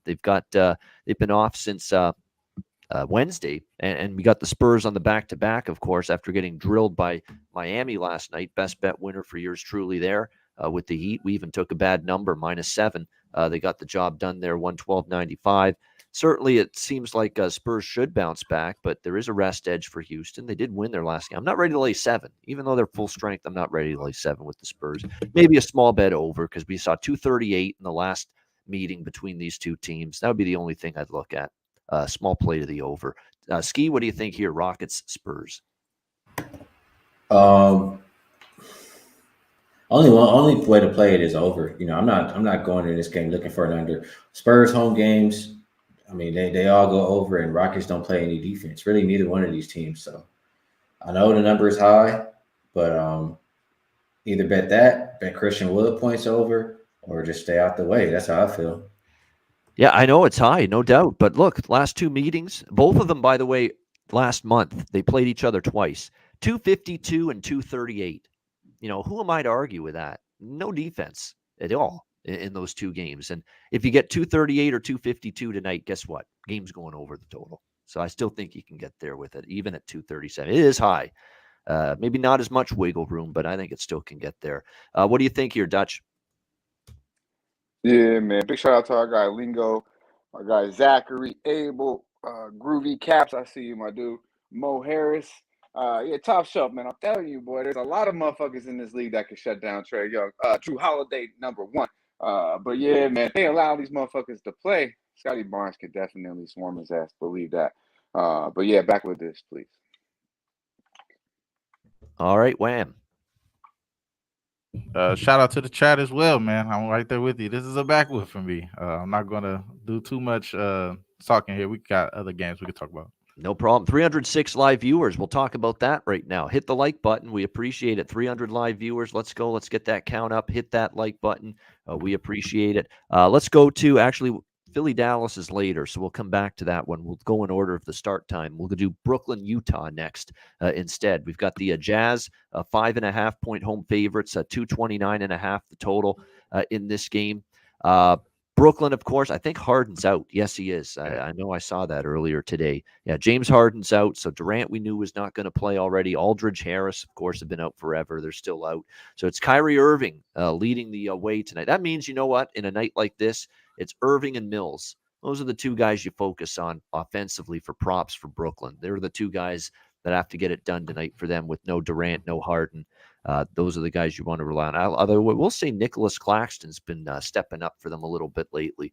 Speaker 1: They've been off since Wednesday, and we got the Spurs on the back-to-back, of course, after getting drilled by Miami last night. Best bet winner for yours truly there with the Heat. We even took a bad number, -7. They got the job done there, 112.95. Certainly, it seems like Spurs should bounce back, but there is a rest edge for Houston. They did win their last game. I'm not ready to lay 7. Even though they're full strength, I'm not ready to lay 7 with the Spurs. Maybe a small bet over because we saw 238 in the last meeting between these two teams. That would be the only thing I'd look at. Small play to the over. Skee, what do you think here? Rockets, Spurs.
Speaker 2: Only way to play it is over. I'm not going in this game looking for an under. Spurs home games, I mean, they all go over, and Rockets don't play any defense. Really, neither one of these teams. So I know the number is high, but either bet Christian Wood points over, or just stay out the way. That's how I feel.
Speaker 1: Yeah, I know it's high, no doubt. But look, last 2 meetings, both of them, by the way, last month, they played each other twice. 252 and 238. Who am I to argue with that? No defense at all in those 2 games. And if you get 238 or 252 tonight, guess what? Game's going over the total. So I still think you can get there with it, even at 237. It is high. Maybe not as much wiggle room, but I think it still can get there. What do you think here, Dutch?
Speaker 4: Yeah, man. Big shout out to our guy Lingo, our guy Zachary, Abel, Groovy Caps. I see you, my dude. Mo Harris. Yeah, top shelf, man. I'm telling you, boy, there's a lot of motherfuckers in this league that can shut down Trae Young. True Holiday, number 1. But yeah, man, if they allow these motherfuckers to play, Scotty Barnes could definitely swarm his ass. Believe that. But yeah, back with this, please.
Speaker 1: All right, Wham.
Speaker 3: Shout out to the chat as well, man. I'm right there with you. This is a backwood for me. I'm not gonna do too much talking here. We got other games we could talk about.
Speaker 1: No problem. 306 live viewers. We'll talk about that right now. Hit the like button. We appreciate it. 300 live viewers. Let's go. Let's get that count up. Hit that like button. We appreciate it. Let's go to actually Philly Dallas is later, so we'll come back to that one. We'll go in order of the start time. We'll do Brooklyn, Utah next instead. We've got the Jazz, 5.5 point home favorites, 229.5 the total in this game. Brooklyn, of course, I think Harden's out. Yes, he is. I know I saw that earlier today. Yeah, James Harden's out. So Durant, we knew, was not going to play already. Aldridge, Harris, of course, have been out forever. They're still out. So it's Kyrie Irving leading the way tonight. That means, you know what? In a night like this, it's Irving and Mills. Those are the 2 guys you focus on offensively for props for Brooklyn. They're the 2 guys that have to get it done tonight for them with no Durant, no Harden. Those are the guys you want to rely on. Although we'll say Nicholas Claxton's been stepping up for them a little bit lately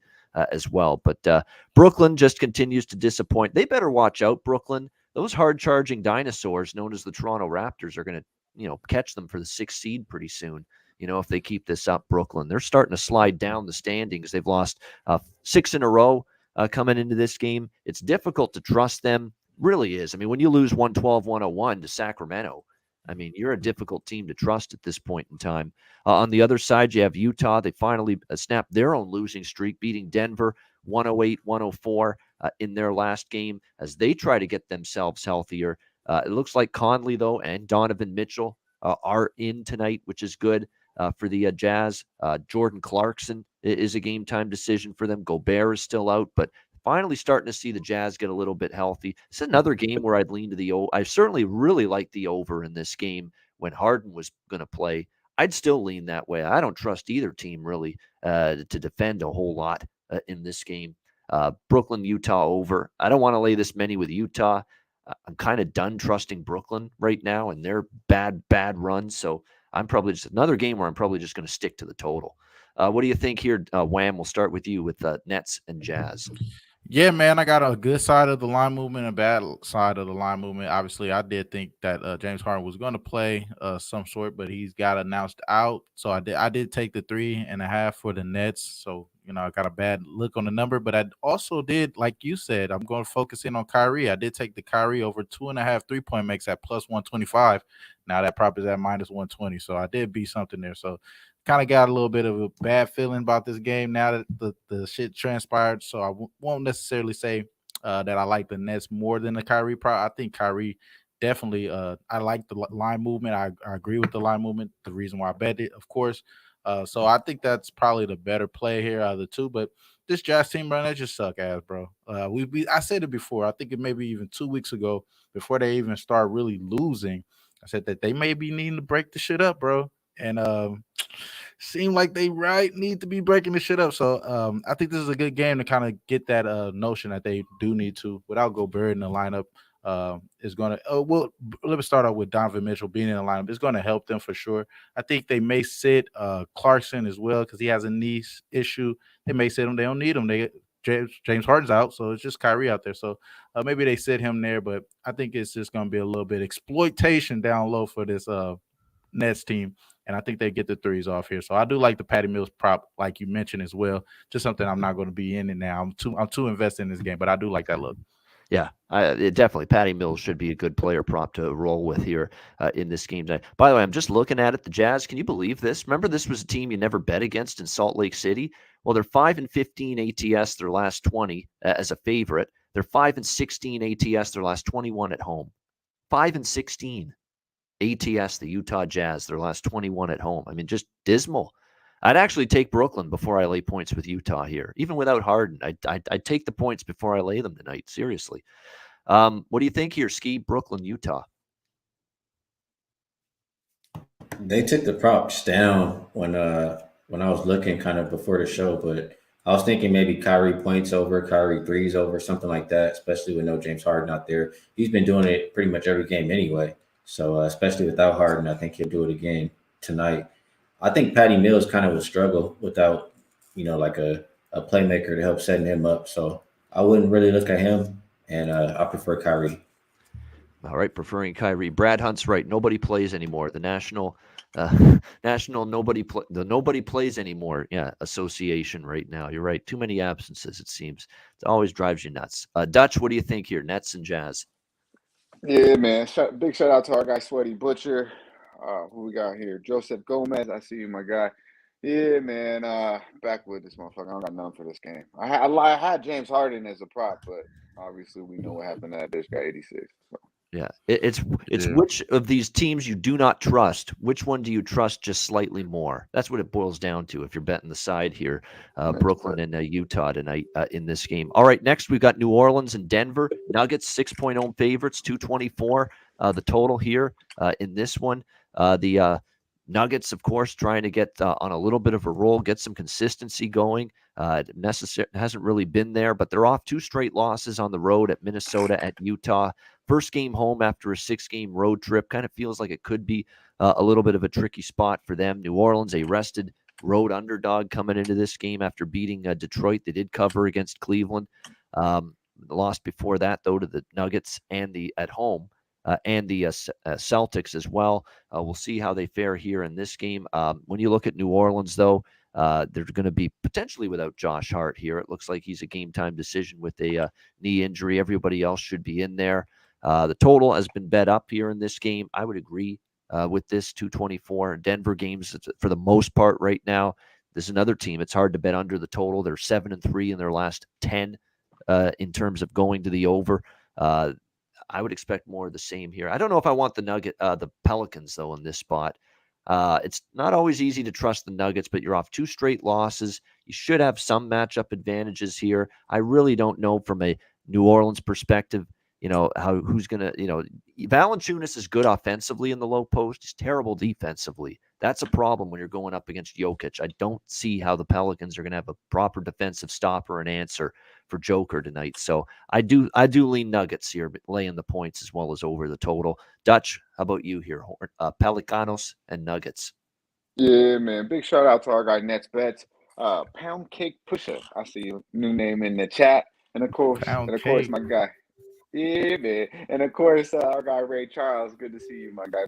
Speaker 1: as well. But Brooklyn just continues to disappoint. They better watch out, Brooklyn. Those hard-charging dinosaurs known as the Toronto Raptors are going to, catch them for the 6th seed pretty soon. If they keep this up, Brooklyn. They're starting to slide down the standings. They've lost 6 in a row. coming into this game. It's difficult to trust them. Really is. I mean, when you lose 112-101 to Sacramento, I mean, you're a difficult team to trust at this point in time. On the other side, you have Utah. They finally snapped their own losing streak, beating Denver 108-104 in their last game as they try to get themselves healthier. It looks like Conley, though, and Donovan Mitchell are in tonight, which is good for the Jazz. Jordan Clarkson is a game-time decision for them. Gobert is still out, but finally starting to see the Jazz get a little bit healthy. It's another game where I'd lean to the over. I certainly really like the over in this game when Harden was going to play. I'd still lean that way. I don't trust either team really to defend a whole lot in this game. Brooklyn, Utah over. I don't want to lay this many with Utah. I'm kind of done trusting Brooklyn right now and their bad run. So I'm probably just another game where I'm probably just going to stick to the total. What do you think here, Wham? We'll start with you with Nets and Jazz.
Speaker 3: Yeah, man, I got a good side of the line movement and a bad side of the line movement. Obviously, I did think that James Harden was going to play some sort, but he's got announced out. So I did take the 3.5 for the Nets. So, I got a bad look on the number, but I also did, like you said, I'm going to focus in on Kyrie. I did take the Kyrie over 2.5 3-point makes at plus 125. Now that prop is at minus 120. So I did beat something there. So kind of got a little bit of a bad feeling about this game now that the shit transpired. So I won't necessarily say that I like the Nets more than the Kyrie prop. I think Kyrie definitely, I like the line movement. I agree with the line movement. The reason why I bet it, of course. So I think that's probably the better play here out of the two. But this Jazz team, bro, they just suck ass, bro. I said it before. I think it maybe even 2 weeks ago before they even start really losing. I said that they may be needing to break the shit up, bro. And seem like they need to be breaking the shit up. So I think this is a good game to kind of get that notion that they do need to without Gobert in the lineup. Is going to well, let me start out with Donovan Mitchell being in the lineup. It's going to help them for sure. I think they may sit Clarkson as well because he has a knee issue. They may sit him. They don't need him. James Harden's out, so it's just Kyrie out there. So maybe they sit him there, but I think it's just going to be a little bit exploitation down low for this Nets team, and I think they get the threes off here. So I do like the Patty Mills prop, like you mentioned as well. Just something I'm not going to be in it now. I'm too invested in this game, but I do like that look.
Speaker 1: Yeah, definitely. Patty Mills should be a good player prop to roll with here in this game tonight. By the way, I'm just looking at it. The Jazz, can you believe this? Remember, this was a team you never bet against in Salt Lake City? Well, they're 5-15 ATS their last 20 as a favorite. They're 5-16 ATS their last 21 at home. 5-16 ATS, the Utah Jazz, their last 21 at home. I mean, just dismal. I'd actually take Brooklyn before I lay points with Utah here. Even without Harden, I'd take the points before I lay them tonight. Seriously. What do you think here, Skee? Brooklyn, Utah.
Speaker 2: They took the props down when I was looking kind of before the show, but I was thinking maybe Kyrie points over, Kyrie threes over, something like that, especially with no James Harden out there. He's been doing it pretty much every game anyway. So especially without Harden, I think he'll do it again tonight. I think Patty Mills kind of would struggle without, like a playmaker to help setting him up. So I wouldn't really look at him, and I prefer Kyrie.
Speaker 1: All right, preferring Kyrie. Brad Hunt's right. Nobody plays anymore. The national nobody plays anymore. Yeah, association right now. You're right. Too many absences. It seems it always drives you nuts. Dutch, what do you think here? Nets and Jazz.
Speaker 4: Yeah, man. Big shout out to our guy Sweaty Butcher. Who we got here? Joseph Gomez. I see you, my guy. Yeah, man. Back with this motherfucker. I don't got nothing for this game. I had James Harden as a prop, but obviously we know what happened. That bitch got 86. So.
Speaker 1: Yeah, it's which of these teams you do not trust? Which one do you trust just slightly more? That's what it boils down to if you're betting the side here. Brooklyn and Utah tonight in this game. All right, next we've got New Orleans and Denver. Nuggets 6-point favorites, 224 the total here in this one. The Nuggets, of course, trying to get on a little bit of a roll, get some consistency going. Hasn't really been there, but they're off 2 straight losses on the road at Minnesota, at Utah. First game home after a 6-game road trip. Kind of feels like it could be a little bit of a tricky spot for them. New Orleans, a rested road underdog coming into this game after beating Detroit. They did cover against Cleveland. Lost before that, though, to the Nuggets and the at home. And the Celtics as well. We'll see how they fare here in this game. When you look at New Orleans, though, They're going to be potentially without Josh Hart here. It looks like he's a game-time decision with a knee injury. Everybody else should be in there. The total has been bet up here in this game. I would agree with this 224. Denver games, for the most part right now, there's another team. It's hard to bet under the total. They're 7-3 in their last 10 in terms of going to the over. I would expect more of the same here. I don't know if I want the Pelicans, though, in this spot. It's not always easy to trust the Nuggets, but you're off 2 straight losses. You should have some matchup advantages here. I really don't know from a New Orleans perspective, who's going to, Valanciunas is good offensively in the low post. He's terrible defensively. That's a problem when you're going up against Jokic. I don't see how the Pelicans are going to have a proper defensive stopper and answer for Joker tonight. So I do lean Nuggets here, but laying the points as well as over the total. Dutch, how about you here? Pelicanos and Nuggets.
Speaker 4: Yeah, man. Big shout out to our guy Nets Bets. Pound Cake Pusher. I see your new name in the chat. And of course, my guy. Yeah, man. And of course, our guy Ray Charles. Good to see you, my guy,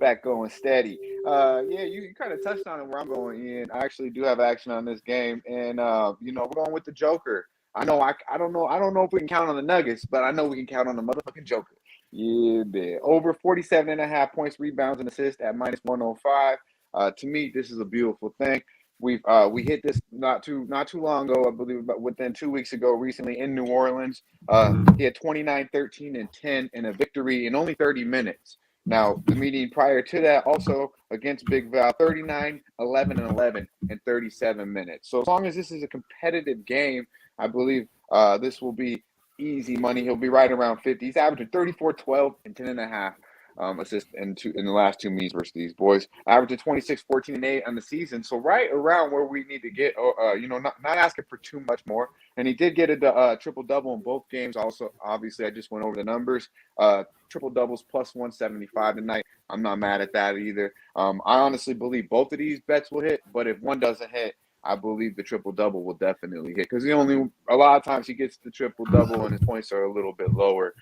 Speaker 4: back going steady. Yeah, you kind of touched on it where I'm going in. I actually do have action on this game, and we're going with the Joker. I know I don't know if we can count on the Nuggets, but I know we can count on the motherfucking Joker. Yeah, man. Over 47.5 points, rebounds, and assists at -105. To me, this is a beautiful thing. We hit this not too long ago, I believe, about within 2 weeks ago, recently in New Orleans. He had 29, 13, and 10 in a victory in only 30 minutes. Now, the meeting prior to that, also against Big Val, 39, 11, and 11 in 37 minutes. So as long as this is a competitive game, I believe this will be easy money. He'll be right around 50. He's averaging 34, 12, and 10.5 assists in the last 2 meets versus these boys. Averaging 26, 14, and 8 on the season. So right around where we need to get, not asking for too much more. And he did get a triple-double in both games. Also, obviously, I just went over the numbers. Triple-doubles plus 175 tonight. I'm not mad at that either. I honestly believe both of these bets will hit, but if one doesn't hit, I believe the triple-double will definitely hit because a lot of times he gets the triple-double and his points are a little bit lower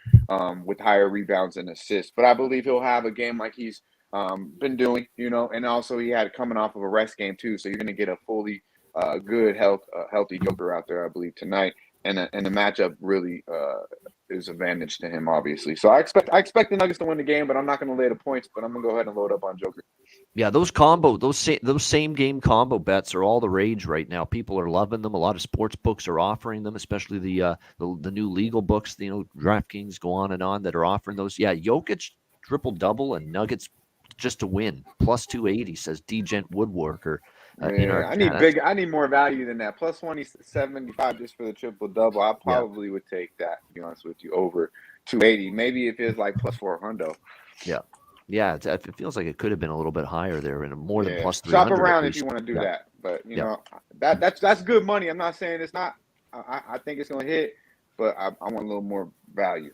Speaker 4: with higher rebounds and assists. But I believe he'll have a game like he's been doing, and also he had coming off of a rest game too. So you're going to get a fully good, healthy Joker out there, I believe, tonight. And the matchup really is advantage to him, obviously. So I expect the Nuggets to win the game, but I'm not going to lay the points. But I'm going to go ahead and load up on Joker.
Speaker 1: Yeah, those same game combo bets are all the rage right now. People are loving them. A lot of sports books are offering them, especially the new legal books. DraftKings, go on and on, that are offering those. Yeah, Jokic triple double and Nuggets just to win plus 280, says Dgent Woodworker.
Speaker 4: I need more value than that. Plus 175 just for the triple double. I probably would take that, to be honest with you, over 280. Maybe if it's like plus 400.
Speaker 1: Yeah, it feels like it could have been a little bit higher there and more than plus 300.
Speaker 4: Shop around if you want to do that. But, that's good money. I'm not saying it's not. I think it's going to hit, but I want a little more value.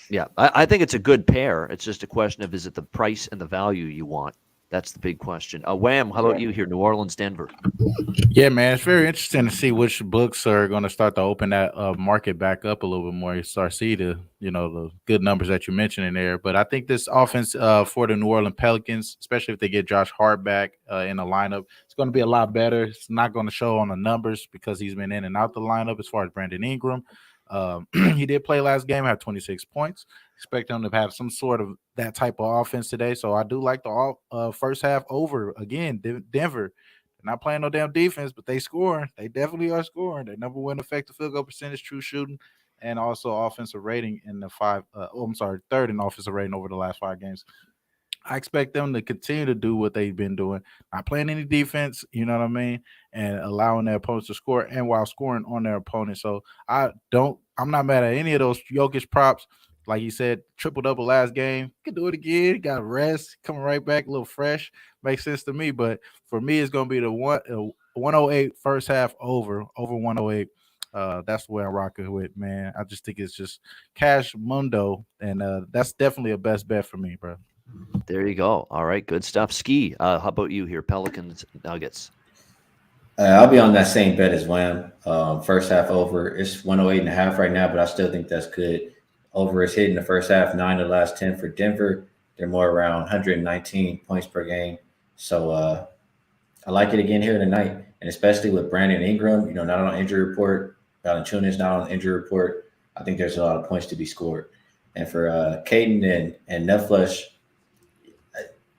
Speaker 1: Yeah, I think it's a good pair. It's just a question of, is it the price and the value you want? That's the big question. Wham, how about you here, New Orleans, Denver?
Speaker 3: Yeah, man, it's very interesting to see which books are going to start to open that market back up a little bit more. You start to see the good numbers that you mentioned in there. But I think this offense for the New Orleans Pelicans, especially if they get Josh Hart back in the lineup, it's going to be a lot better. It's not going to show on the numbers because he's been in and out the lineup as far as Brandon Ingram. He did play last game, had 26 points. Expect him to have some sort of that type of offense today. So I do like the first half over. Again, Denver, they're not playing no damn defense, but they scoring. They definitely are scoring. They number one effective field goal percentage, true shooting, and also offensive rating in the third in offensive rating over the last 5 games. I expect them to continue to do what they've been doing, not playing any defense, you know what I mean, and allowing their opponents to score and while scoring on their opponent. So I'm not mad at any of those Jokic props. Like you said, triple-double last game. You can do it again. Got rest, coming right back, a little fresh. Makes sense to me. But for me, it's going to be the 108 first half over 108. That's where I'm rocking with, man. I just think it's just cash mundo, and that's definitely a best bet for me, bro.
Speaker 1: There you go. All right, good stuff. Skee, how about you here? Pelicans, Nuggets.
Speaker 2: I'll be on that same bet as Wham. First half over. It's 108.5 right now, but I still think that's good. Over is hitting the first half, 9 of the last 10 for Denver. They're more around 119 points per game. So I like it again here tonight. and especially with Brandon Ingram, not on injury report, Valanciunas not on injury report. I think there's a lot of points to be scored. And for Caden and Netflush,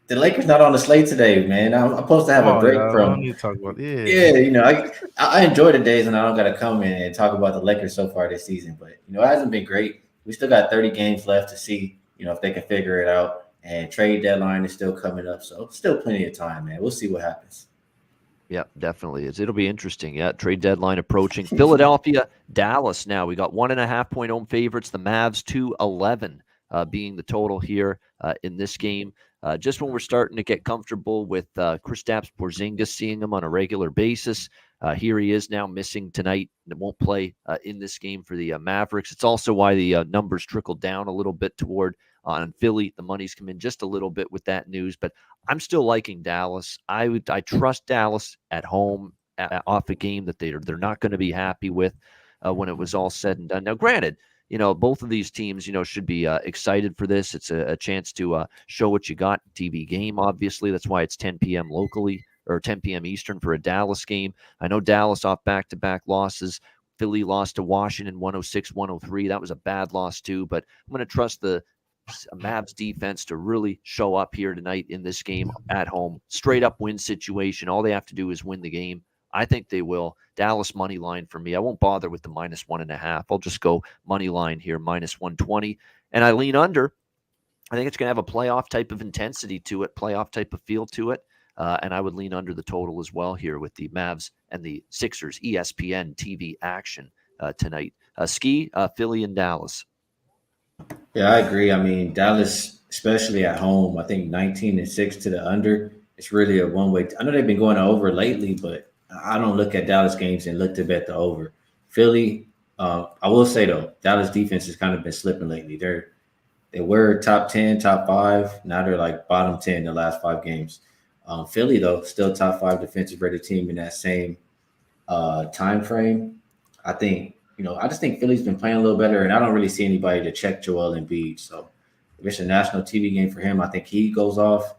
Speaker 2: the Lakers not on the slate today, man. I'm supposed to have
Speaker 3: Come
Speaker 2: a
Speaker 3: on,
Speaker 2: break
Speaker 3: y'all. We don't
Speaker 2: from.
Speaker 3: need to talk about
Speaker 2: Yeah, I enjoy the days and I don't got to come in and talk about the Lakers so far this season, but it hasn't been great. We still got 30 games left to see, if they can figure it out. And trade deadline is still coming up, so still plenty of time, man. We'll see what happens.
Speaker 1: Yeah, definitely is. It'll be interesting. Yeah, trade deadline approaching. Philadelphia, Dallas. Now we got 1.5-point home favorites. The Mavs 211 being the total here in this game. Just when we're starting to get comfortable with Kristaps Porzingis, seeing him on a regular basis. Here he is now missing tonight and won't play in this game for the Mavericks. It's also why the numbers trickled down a little bit toward on Philly. The money's come in just a little bit with that news, but I'm still liking Dallas. I trust Dallas at home off a game that they're not going to be happy with when it was all said and done. Now, granted, both of these teams, should be excited for this. It's a chance to show what you got. TV game, obviously. That's why it's 10 p.m. locally or 10 p.m. Eastern for a Dallas game. I know Dallas off back-to-back losses. Philly lost to Washington 106-103. That was a bad loss too, but I'm going to trust the Mavs defense to really show up here tonight in this game at home. Straight up win situation. All they have to do is win the game. I think they will. Dallas money line for me. I won't bother with the -1.5. I'll just go money line here, -120. And I lean under. I think it's going to have a playoff type of intensity to it, playoff type of feel to it. And I would lean under the total as well here with the Mavs and the Sixers ESPN TV action tonight. Skee, Philly, and Dallas.
Speaker 2: Yeah, I agree. I mean, Dallas, especially at home, I think 19-6 to the under. It's really a one-way. I know they've been going over lately, but I don't look at Dallas games and look to bet the over. Philly, I will say though, Dallas defense has kind of been slipping lately. They were top 10, top 5. Now they're like bottom 10 in the last 5 games. Philly though, still top 5 defensive rated team in that same time frame. I just think Philly's been playing a little better, and I don't really see anybody to check Joel Embiid. So if it's a national TV game for him, I think he goes off.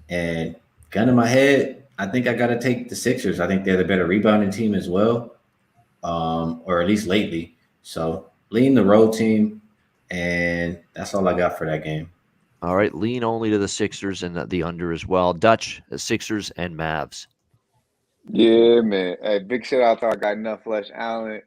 Speaker 2: And gun in my head, I think I got to take the Sixers. I think they're the better rebounding team as well, or at least lately. So lean the road team, and that's all I got for that game.
Speaker 1: All right, lean only to the Sixers and the under as well. Dutch, Sixers and Mavs.
Speaker 4: Yeah, man. Hey, big shout out to our guy Nutflesh Allen.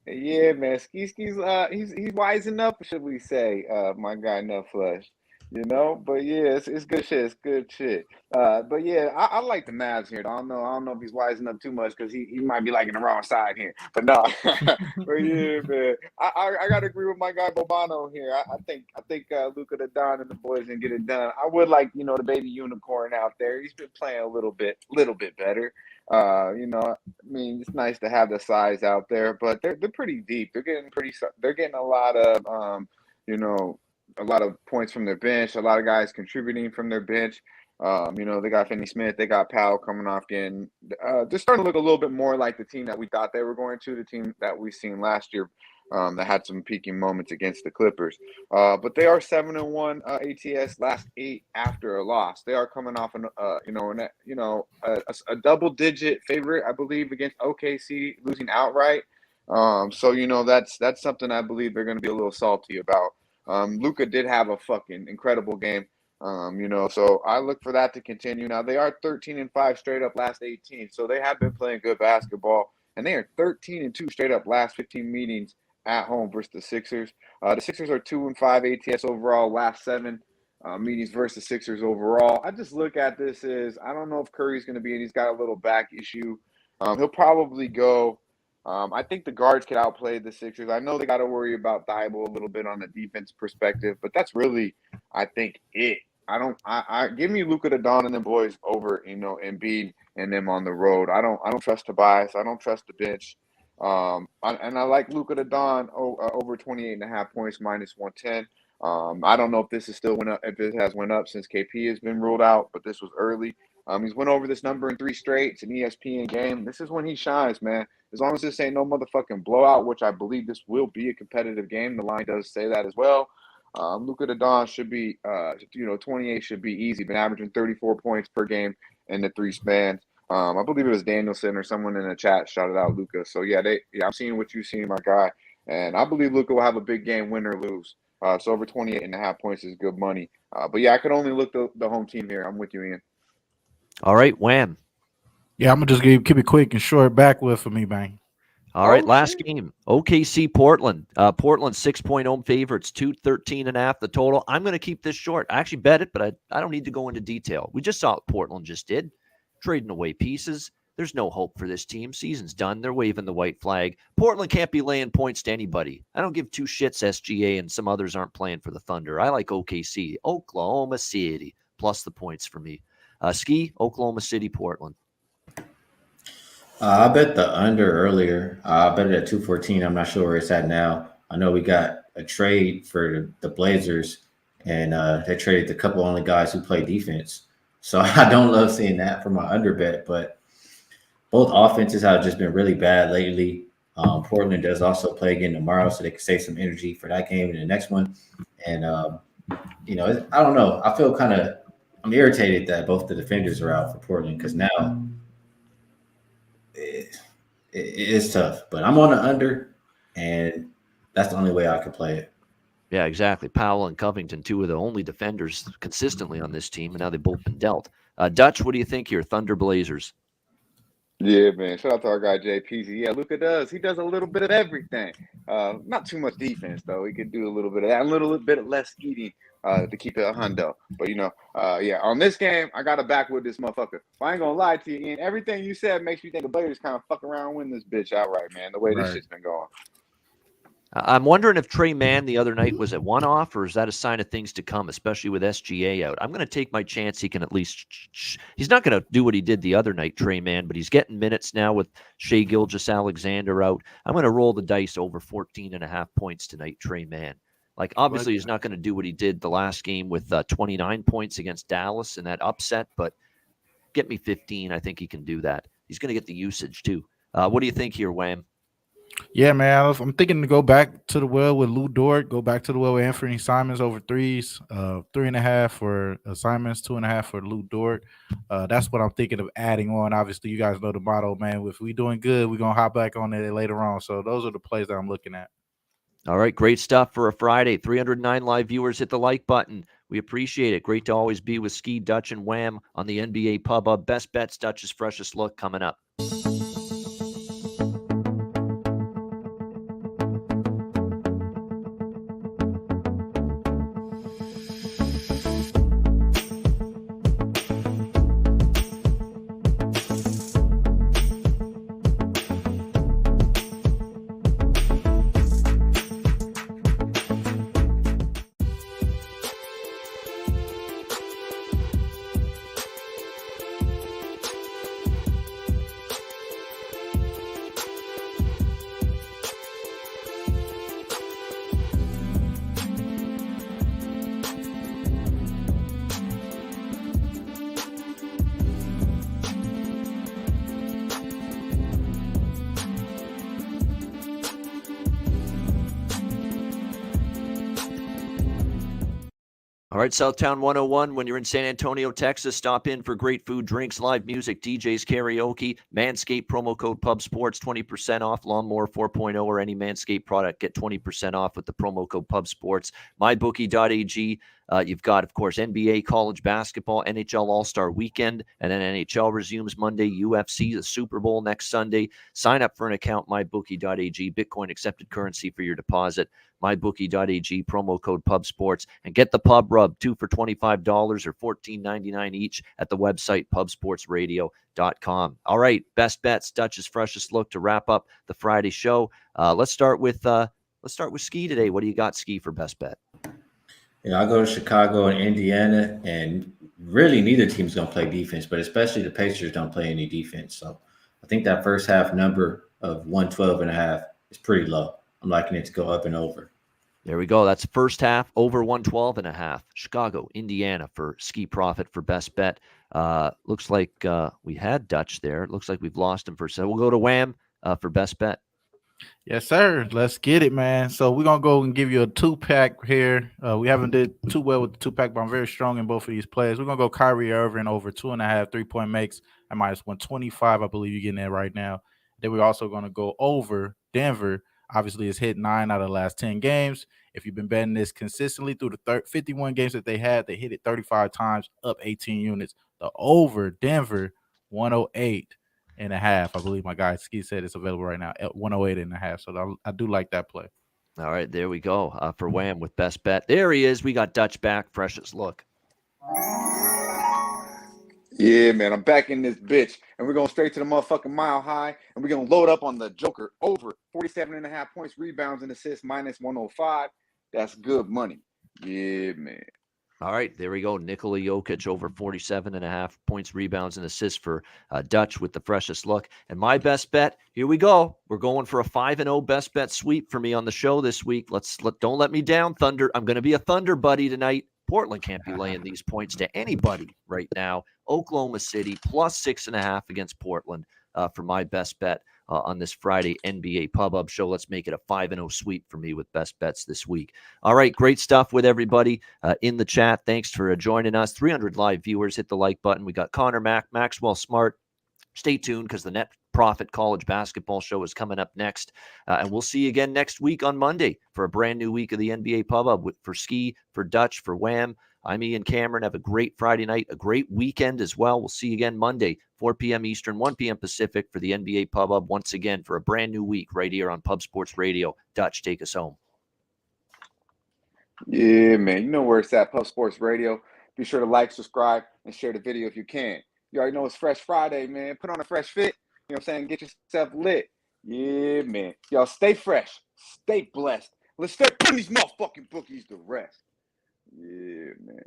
Speaker 4: Yeah, man. Ski's he's wising up, should we say? My guy Nutflesh. But yeah, it's good shit. It's good shit. But yeah, I like the Mavs here. I don't know if he's wising up too much because he might be like in the wrong side here. But no, but yeah, man. I gotta agree with my guy Bobano here. I think Luka the Don and the boys can get it done. I would like the baby unicorn out there. He's been playing a little bit better. I mean, it's nice to have the size out there, but they're pretty deep. They're getting a lot of a lot of points from their bench. A lot of guys contributing from their bench. They got Finney Smith, they got Powell coming off getting. They're starting to look a little bit more like the team that we thought they were going to, the team that we seen last year. That had some peaking moments against the Clippers. But they are 7-1 ATS last 8 after a loss. They are coming off a double-digit favorite, I believe, against OKC, losing outright. So that's something I believe they're going to be a little salty about. Luka did have a fucking incredible game. So I look for that to continue. Now they are 13-5 straight up last 18, so they have been playing good basketball, and they are 13-2 straight up last 15 meetings at home versus the Sixers. The Sixers are 2-5 ATS overall last 7 meetings versus Sixers overall. I just look at this as I don't know if Curry's going to be in. He's got a little back issue. He'll probably go. I think the guards could outplay the Sixers. I know they got to worry about Thibault a little bit on the defense perspective, but that's really, I think, it. I give me Luka the Don and them boys over, Embiid and them on the road. I don't trust Tobias. I don't trust the bench. I like Luka the Don over 28.5 points -110. I don't know if this is still went up, if it has went up since KP has been ruled out, but this was early. He's went over this number in 3 straight. It's an ESPN game. This is when he shines, man. As long as this ain't no motherfucking blowout, which I believe this will be a competitive game. The line does say that as well. Luka the Don should be, 28 should be easy. Been averaging 34 points per game in the 3 spans. I believe it was Danielson or someone in the chat shouted out Luca. So yeah, I'm seeing what you've seen, my guy, and I believe Luca will have a big game, win or lose. So over 28.5 points is good money. But yeah, I could only look the home team here. I'm with you, Ian.
Speaker 1: All right, Wham.
Speaker 3: Yeah, I'm gonna just keep it quick and short. Backwood for me, bang.
Speaker 1: All right, last game. OKC Portland. Portland 6-point home favorites, 213.5 the total. I'm going to keep this short. I actually bet it, but I don't need to go into detail. We just saw what Portland just did, trading away pieces. There's no hope for this team. Season's done. They're waving the white flag. Portland can't be laying points to anybody. I don't give two shits SGA and some others aren't playing for the Thunder. I like OKC, Oklahoma City, plus the points for me. Skee, Oklahoma City, Portland.
Speaker 2: I bet the under earlier. I bet it at 214. I'm not sure where it's at now. I know we got a trade for the Blazers, and they traded a couple only guys who play defense. So I don't love seeing that for my under bet, but both offenses have just been really bad lately. Portland does also play again tomorrow, so they can save some energy for that game and the next one. And, I don't know. I feel I'm irritated that both the defenders are out for Portland because now it is tough. But I'm on the under, and that's the only way I could play it.
Speaker 1: Yeah, exactly. Powell and Covington, two of the only defenders consistently on this team, and now they've both been dealt. Dutch, what do you think here? Thunder Blazers.
Speaker 4: Yeah, man. Shout out to our guy JP. Yeah, Luca does. He does a little bit of everything. Not too much defense though. He could do a little bit of that, a little bit of less eating to keep it a hundo. But yeah, on this game, I got to back with this motherfucker. But I ain't gonna lie to you, Ian. Everything you said makes me think the Blazers kind of fuck around and win this bitch outright, man. The way this shit's been going.
Speaker 1: I'm wondering if Trey Mann the other night was at one-off, or is that a sign of things to come, especially with SGA out? I'm going to take my chance he can at least he's not going to do what he did the other night, Trey Mann, but he's getting minutes now with Shai Gilgeous-Alexander out. I'm going to roll the dice over 14.5 points tonight, Trey Mann. Like, obviously, he's not going to do what he did the last game with 29 points against Dallas in that upset, but get me 15. I think he can do that. He's going to get the usage, too. What do you think here, Wham?
Speaker 3: Yeah, man. I'm thinking to go back to the well with Lou Dort, go back to the well with Anthony Simons over threes, 3.5 for Simons, 2.5 for Lou Dort. That's what I'm thinking of adding on. Obviously, you guys know the motto, man. If we doing good, we're going to hop back on it later on. So those are the plays that I'm looking at.
Speaker 1: All right, great stuff for a Friday. 309 live viewers, hit the like button. We appreciate it. Great to always be with Skee, Dutch, and Wham on the NBA Pub Up. Best bets, Dutch's freshest look coming up. All right, Southtown 101. When you're in San Antonio, Texas, stop in for great food, drinks, live music, DJs, karaoke, Manscaped, promo code Pub Sports, 20% off, Lawnmower 4.0 or any Manscaped product. Get 20% off with the promo code Pub Sports. MyBookie.ag. You've got, of course, NBA, college basketball, NHL All-Star Weekend, and then NHL resumes Monday, UFC, the Super Bowl next Sunday. Sign up for an account, MyBookie.ag, Bitcoin accepted currency for your deposit. MyBookie.ag, promo code Pub Sports, and get the Pub Rub, 2 for $25 or $14.99 each at the website pubsportsradio.com. All right, best bets, Dutch's freshest look to wrap up the Friday show. Let's start with Skee today. What do you got, Skee, for best bet?
Speaker 2: I go to Chicago and Indiana, and really neither team's going to play defense, but especially the Pacers don't play any defense. So I think that first half number of 112.5 is pretty low. I'm liking it to go up and over.
Speaker 1: There we go. That's first half over 112.5. Chicago, Indiana for Skee Profit for best bet. Looks like we had Dutch there. It looks like we've lost him for a second. We'll go to Wham for best bet.
Speaker 3: Yes, sir. Let's get it, man. So we're gonna go and give you a 2-pack here. We haven't did too well with the 2-pack, but I'm very strong in both of these players. We're gonna go Kyrie Irving over 2.5 3-point makes at -125. I believe you're getting that right now. Then we're also gonna go over Denver. Obviously, it's hit 9 out of the last 10 games. If you've been betting this consistently through the 51 games that they had, they hit it 35 times, up 18 units. The over Denver 108.5. I believe my guy Skee said it's available right now at 108.5. So I do like that play.
Speaker 1: All right, there we go for Wham with best bet. There he is. We got Dutch back. Freshest look.
Speaker 4: Yeah, man, I'm back in this bitch, and we're going straight to the motherfucking mile high, and we're going to load up on the Joker over 47.5 points, rebounds, and assists, -105. That's good money. Yeah, man.
Speaker 1: All right, there we go. Nikola Jokic over 47.5 points, rebounds, and assists for Dutch with the freshest look. And my best bet, here we go. We're going for a 5-0 best bet sweep for me on the show this week. Don't let me down, Thunder. I'm going to be a Thunder buddy tonight. Portland can't be laying these points to anybody right now. Oklahoma City +6.5 against Portland for my best bet on this Friday NBA Pub Up show. Let's make it a 5-0 sweep for me with best bets this week. All right, great stuff with everybody in the chat. Thanks for joining us. 300 live viewers. Hit the like button. We got Connor Maxwell Smart. Stay tuned because the Net Profit College Basketball Show is coming up next. And we'll see you again next week on Monday for a brand new week of the NBA Pub Up for Skee, for Dutch, for Wham. I'm Ian Cameron. Have a great Friday night, a great weekend as well. We'll see you again Monday, 4 p.m. Eastern, 1 p.m. Pacific for the NBA Pub Up once again for a brand new week right here on Pub Sports Radio. Dutch, take us home.
Speaker 4: Yeah, man. You know where it's at, Pub Sports Radio. Be sure to like, subscribe, and share the video if you can. You already know it's Fresh Friday, man. Put on a fresh fit. You know what I'm saying? Get yourself lit. Yeah, man. Y'all stay fresh. Stay blessed. Let's start putting these motherfucking bookies to rest. Yeah, man.